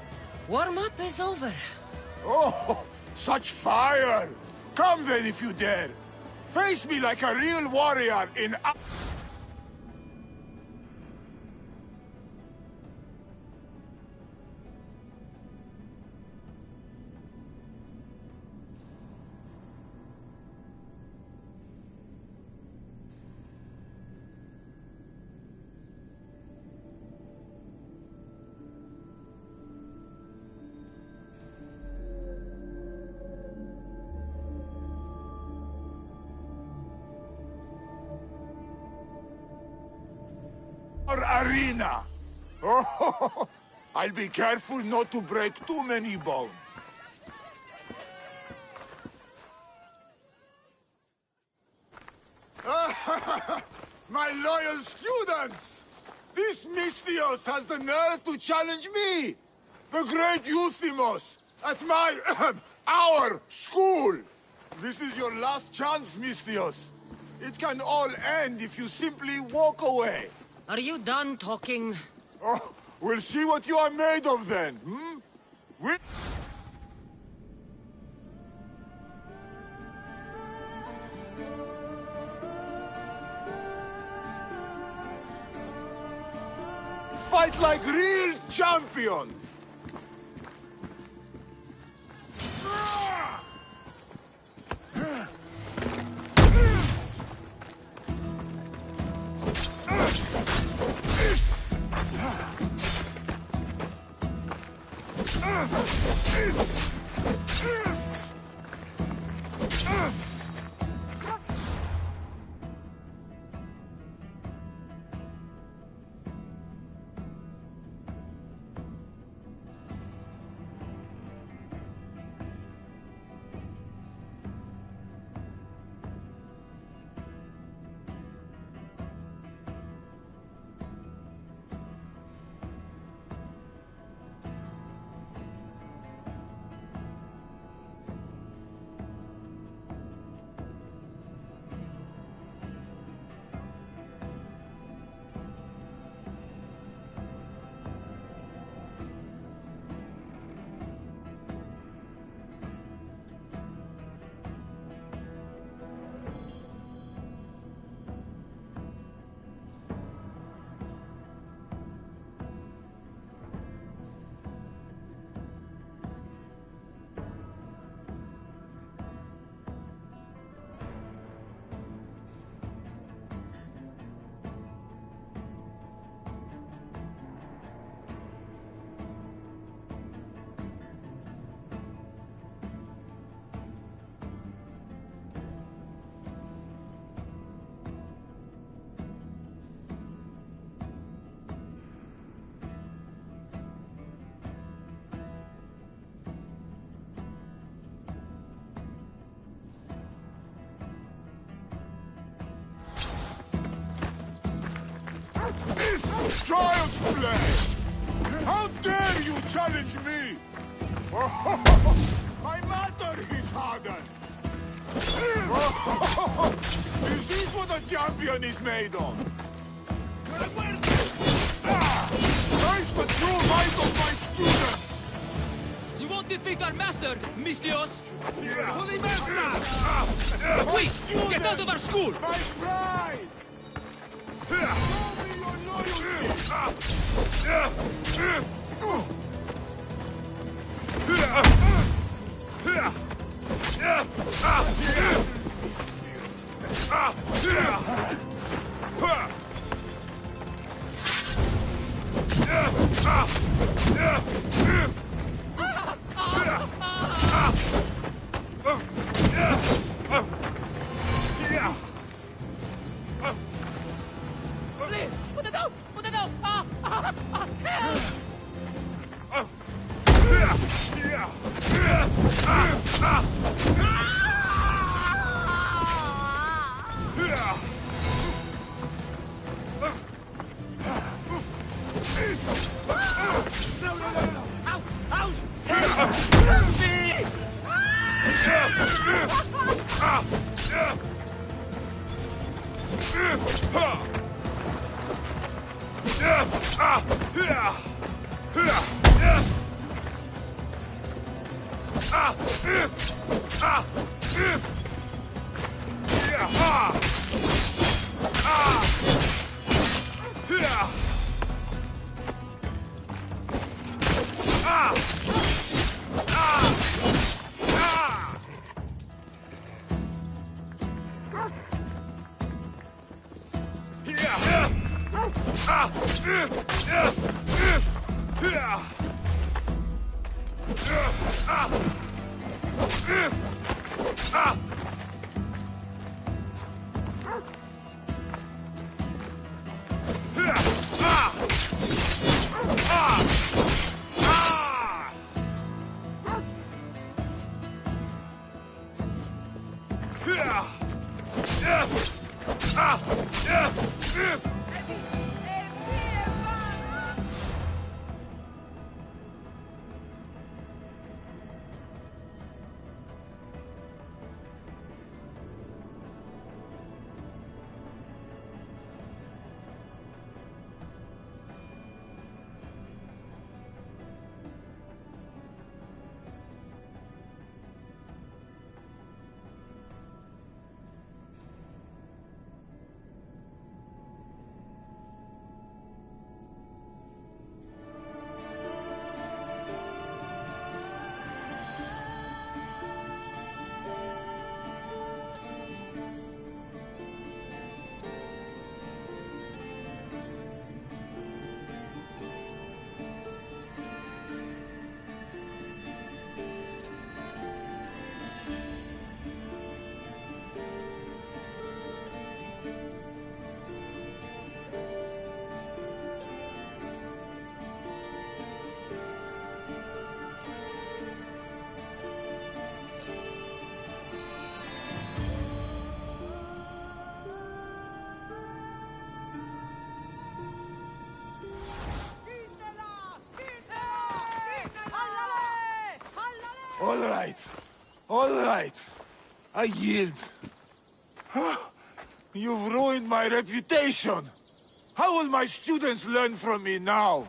Warm-up is over. Oh, such fire! Come then if you dare. Face me like a real warrior in... our arena. Oh, I'll be careful not to break too many bones. My loyal students! This Misthios has the nerve to challenge me, the great Euthymos, at my, our school. This is your last chance, Misthios. It can all end if you simply walk away. Are you done talking? Oh, we'll see what you are made of then, hmm? Fight like real champions! This child's play! How dare you challenge me? My matter is hardened! Is this what a champion is made of? Face the true might of my students! You won't defeat our master, Misthios! Holy master! Wait! Get out of our school! My pride! Show me your Please, put it out! Put it out! Help! All right. All right. I yield. You've ruined my reputation. How will my students learn from me now?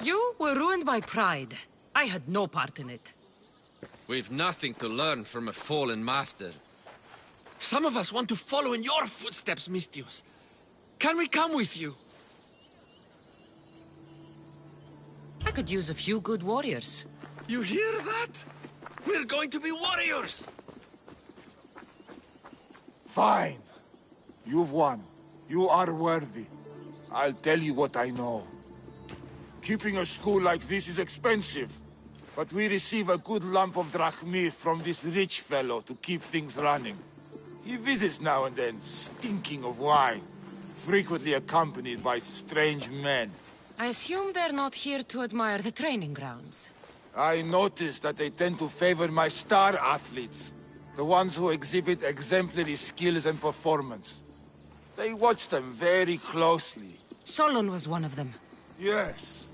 You were ruined by pride. I had no part in it. We've nothing to learn from a fallen master. Some of us want to follow in your footsteps, Mistios. Can we come with you? I could use a few good warriors. You hear that? We're going to be warriors! Fine. You've won. You are worthy. I'll tell you what I know. Keeping a school like this is expensive, but we receive a good lump of drachmi from this rich fellow to keep things running. He visits now and then, stinking of wine, frequently accompanied by strange men. I assume they're not here to admire the training grounds. I noticed that they tend to favor my star athletes, the ones who exhibit exemplary skills and performance. They watch them very closely. Solon was one of them. Yes.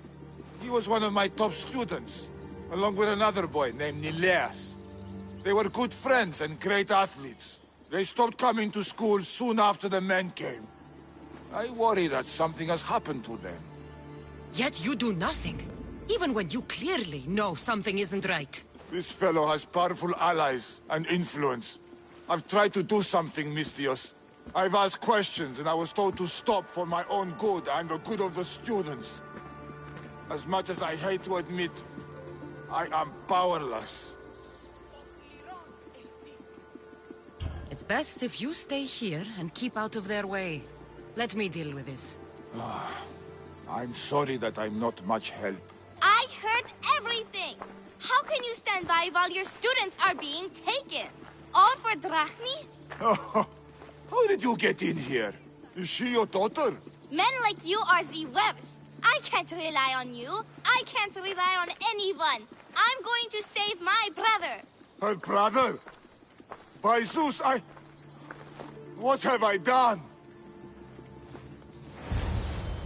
He was one of my top students, along with another boy named Nileas. They were good friends and great athletes. They stopped coming to school soon after the men came. I worry that something has happened to them. Yet you do nothing. Even when you clearly know something isn't right. This fellow has powerful allies and influence. I've tried to do something, Mistios. I've asked questions and I was told to stop for my own good and the good of the students. As much as I hate to admit, I am powerless. It's best if you stay here and keep out of their way. Let me deal with this. I'm sorry that I'm not much help. I heard everything! How can you stand by while your students are being taken? All for drachmi? How did you get in here? Is she your daughter? Men like you are the worst. I can't rely on you. I can't rely on anyone. I'm going to save my brother. Her brother? By Zeus, what have I done?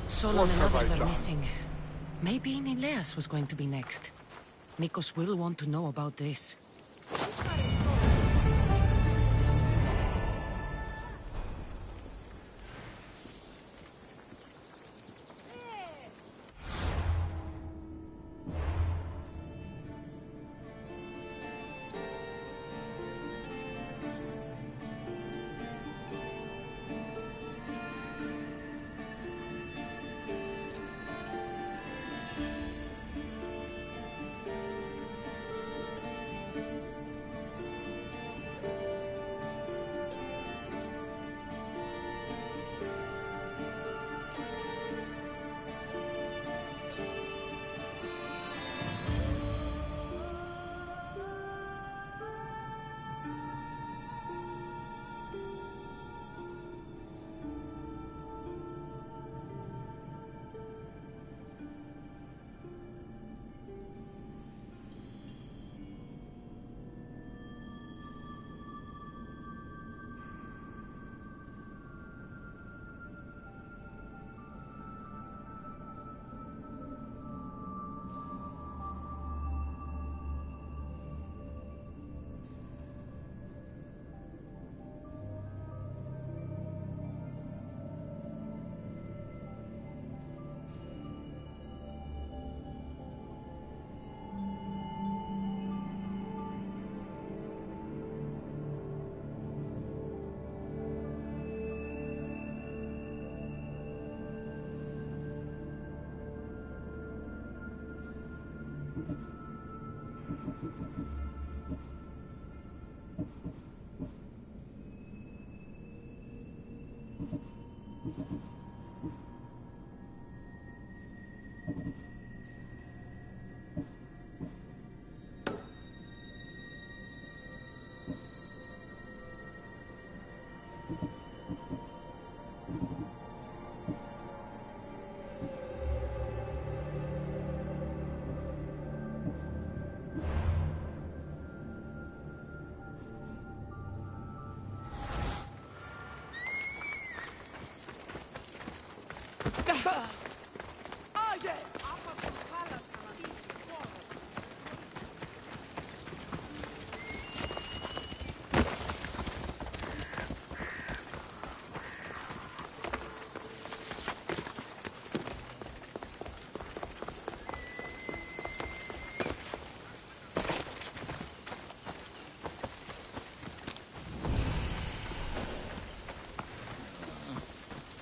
Solon and others are missing. Maybe Nileas was going to be next. Nikos will want to know about this.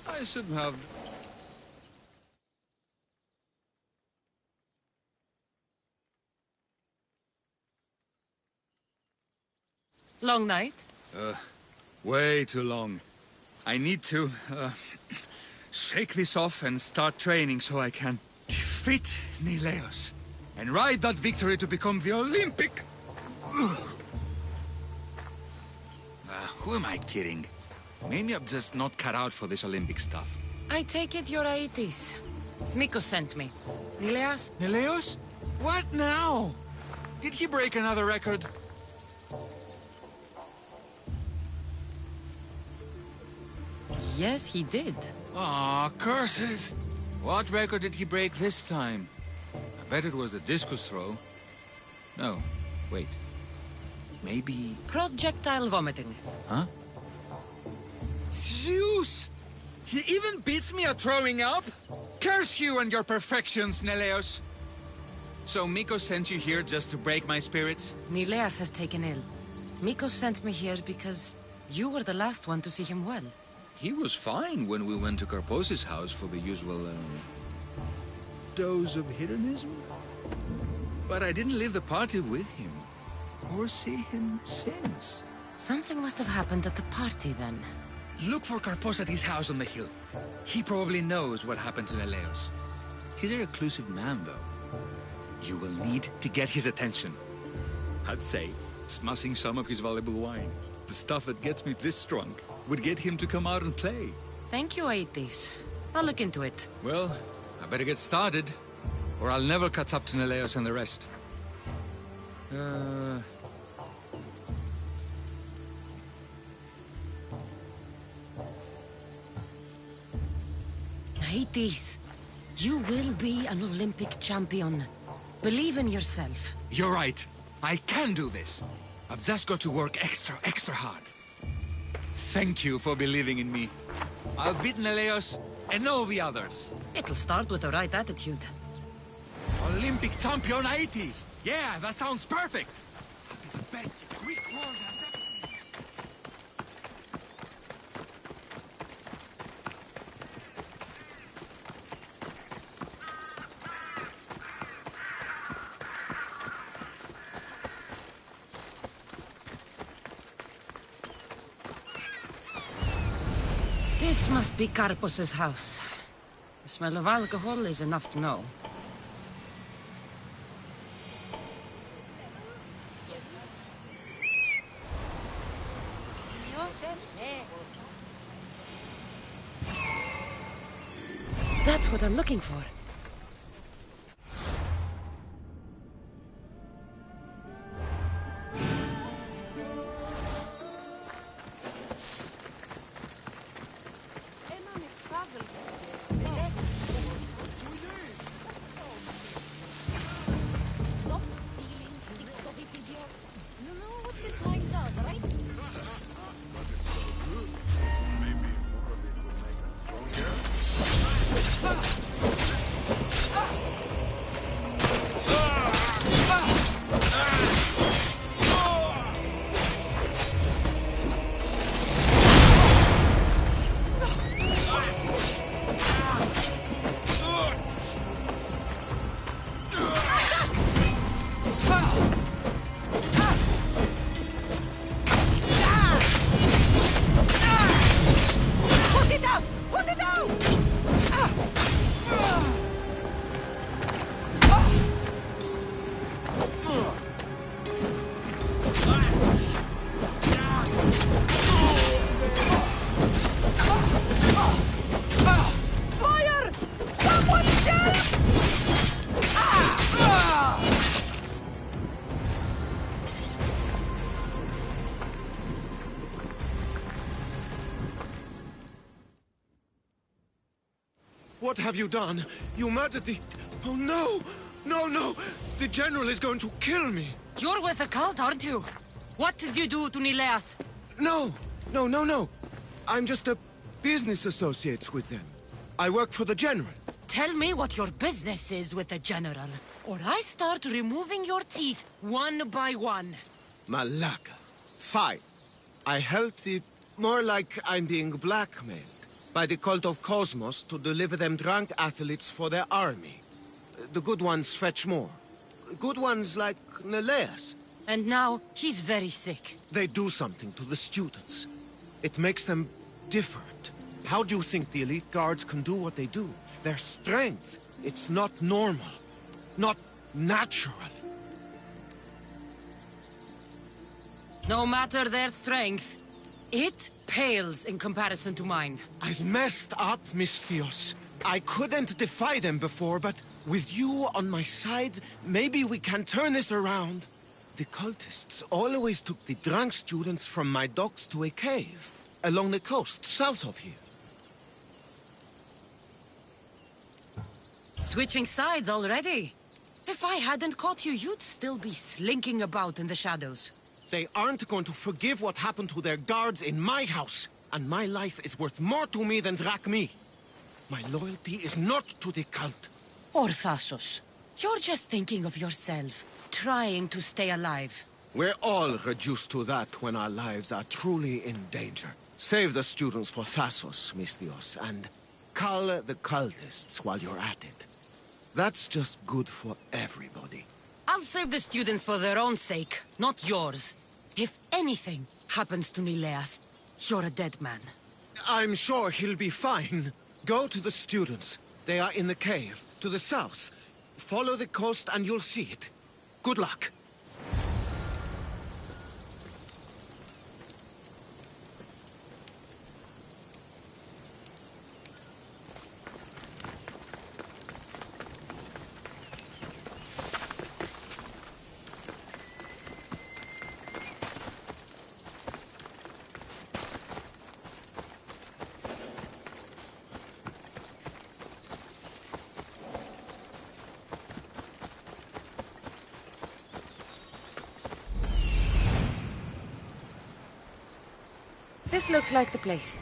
I shouldn't have... Long night? Way too long. I need to, shake this off and start training so I can defeat Nileos and ride that victory to become the Olympic... who am I kidding? Maybe I'm just not cut out for this Olympic stuff. I take it you're Aetis. Miko sent me. Nileas? Nileos? What now? Did he break another record? Yes, he did. Aw, curses! What record did he break this time? I bet it was the discus throw. No, wait. Maybe... Projectile vomiting. Huh? Zeus! He even beats me at throwing up? Curse you and your perfections, Nileos! So Miko sent you here just to break my spirits? Nileas has taken ill. Miko sent me here because you were the last one to see him well. He was fine when we went to Karpos' house for the usual, dose of hedonism. But I didn't leave the party with him, or see him since. Something must have happened at the party, then. Look for Karpos at his house on the hill. He probably knows what happened to Nileos. He's a reclusive man, though. You will need to get his attention. I'd say, smashing some of his valuable wine, the stuff that gets me this drunk, would get him to come out and play. Thank you, Aetis. I'll look into it. Well, I better get started, or I'll never catch up to Nileos and the rest. Aetis, you will be an Olympic champion. Believe in yourself. You're right. I can do this. I've just got to work extra hard. Thank you for believing in me. I'll beat Nileos and all the others. It'll start with the right attitude. Olympic champion Aetis! Yeah, that sounds perfect! I'll be the best the Greek world has ever seen. This must be Karpos' house. The smell of alcohol is enough to know. That's what I'm looking for. What have you done? You murdered the... Oh, no! No, no! The General is going to kill me! You're with the cult, aren't you? What did you do to Nileas? No! No, no, no! I'm just a business associate with them. I work for the General. Tell me what your business is with the General, or I start removing your teeth one by one. Malaka. Fine. I help the... More like I'm being blackmailed by the cult of Cosmos to deliver them drunk athletes for their army. The good ones fetch more. Good ones like Neleas. And now, he's very sick. They do something to the students. It makes them different. How do you think the elite guards can do what they do? Their strength, it's not normal. Not natural. No matter their strength, it pales in comparison to mine. I've messed up, Miss Theos. I couldn't defy them before, but with you on my side, maybe we can turn this around. The cultists always took the drunk students from my docks to a cave along the coast south of here. Switching sides already? If I hadn't caught you, you'd still be slinking about in the shadows. They aren't going to forgive what happened to their guards in my house, and my life is worth more to me than Drachmi. My loyalty is not to the cult. Or Thassos. You're just thinking of yourself, trying to stay alive. We're all reduced to that when our lives are truly in danger. Save the students for Thassos, Misthios, and cull the cultists while you're at it. That's just good for everybody. I'll save the students for their own sake, not yours. If anything happens to Nileas, you're a dead man. I'm sure he'll be fine. Go to the students. They are in the cave, to the south. Follow the coast and you'll see it. Good luck. This looks like the place.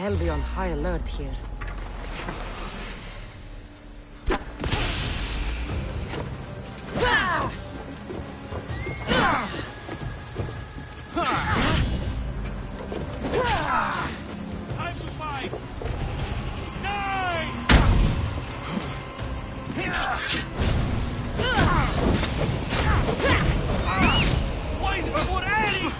They'll be on high alert here. Time to fight! Nine! Wise before Eddie!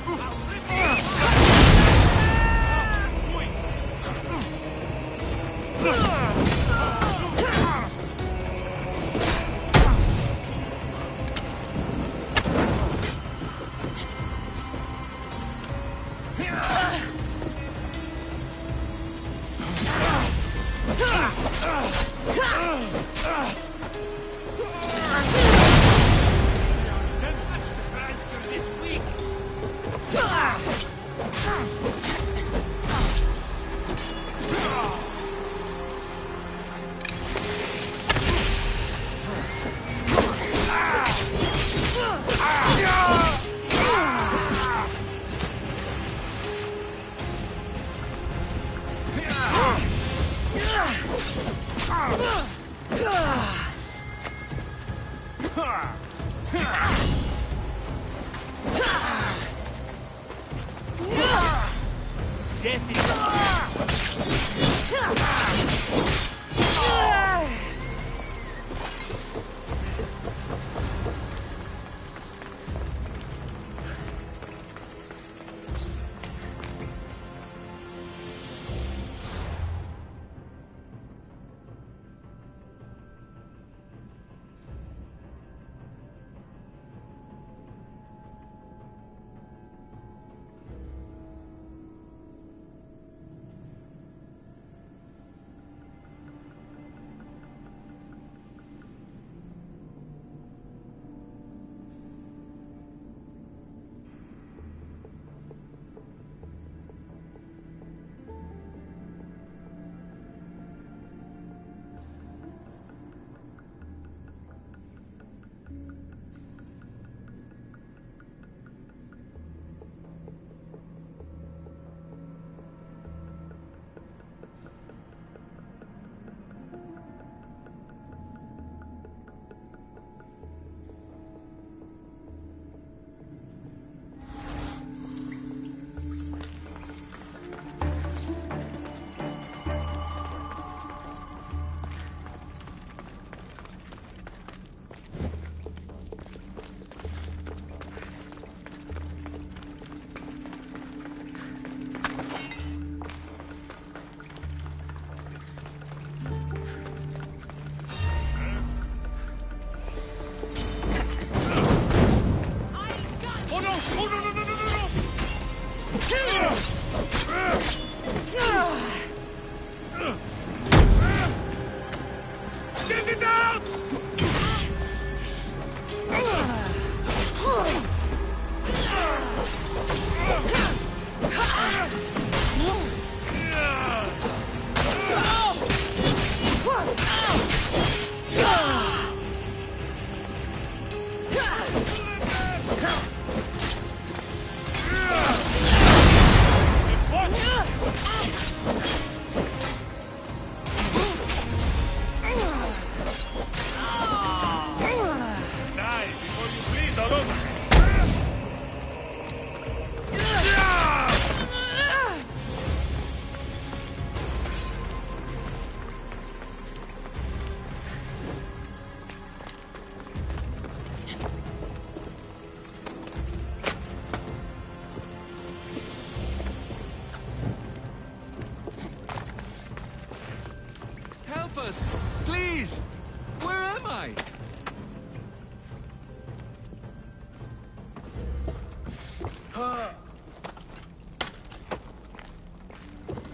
Please! Where am I?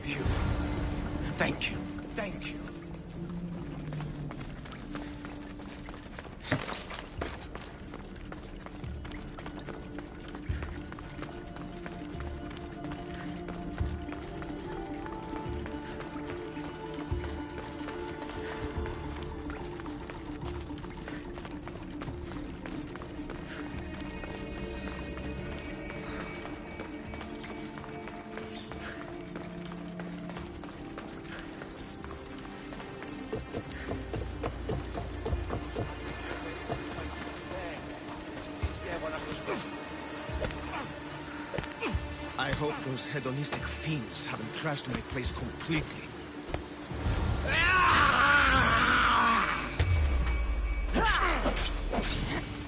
You. Thank you. Thank you. hope those hedonistic fiends haven't trashed my place completely.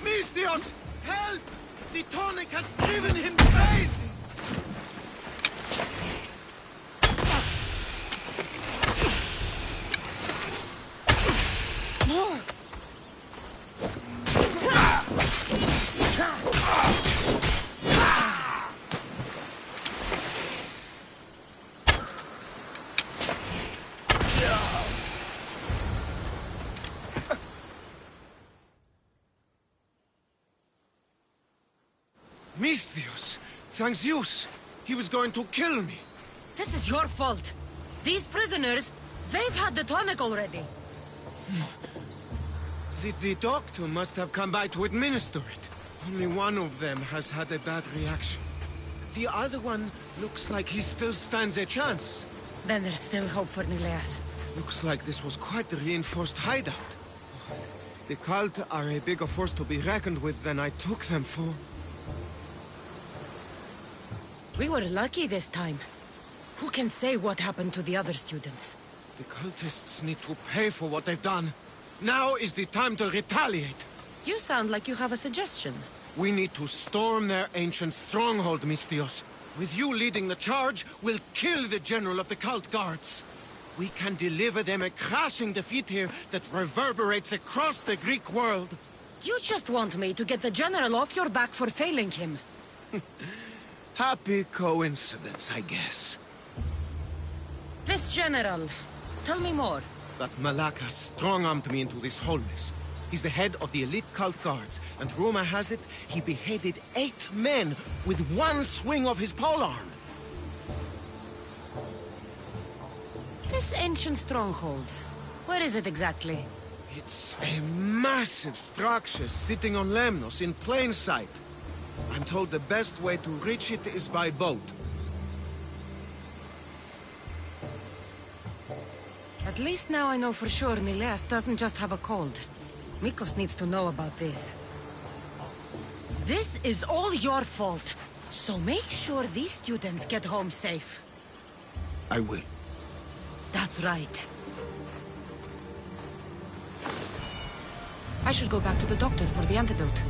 Misthios! Help! The tonic has driven him crazy! Misthios! Thanks Zeus! He was going to kill me! This is your fault. These prisoners, they've had the tonic already. The doctor must have come by to administer it. Only one of them has had a bad reaction. The other one looks like he still stands a chance. Then there's still hope for Nileas. Looks like this was quite a reinforced hideout. The cult are a bigger force to be reckoned with than I took them for. We were lucky this time. Who can say what happened to the other students? The cultists need to pay for what they've done. Now is the time to retaliate. You sound like you have a suggestion. We need to storm their ancient stronghold, Misthios. With you leading the charge, we'll kill the general of the cult guards. We can deliver them a crashing defeat here that reverberates across the Greek world. You just want me to get the general off your back for failing him. Happy coincidence, I guess. This general, tell me more. That Malaka strong-armed me into this wholeness. He's the head of the elite cult guards, and rumor has it he beheaded 8 men with one swing of his polearm. This ancient stronghold, where is it exactly? It's a massive structure sitting on Lemnos in plain sight. I'm told the best way to reach it is by boat. At least now I know for sure Nileas doesn't just have a cold. Mikos needs to know about this. This is all your fault. So make sure these students get home safe. I will. That's right. I should go back to the doctor for the antidote.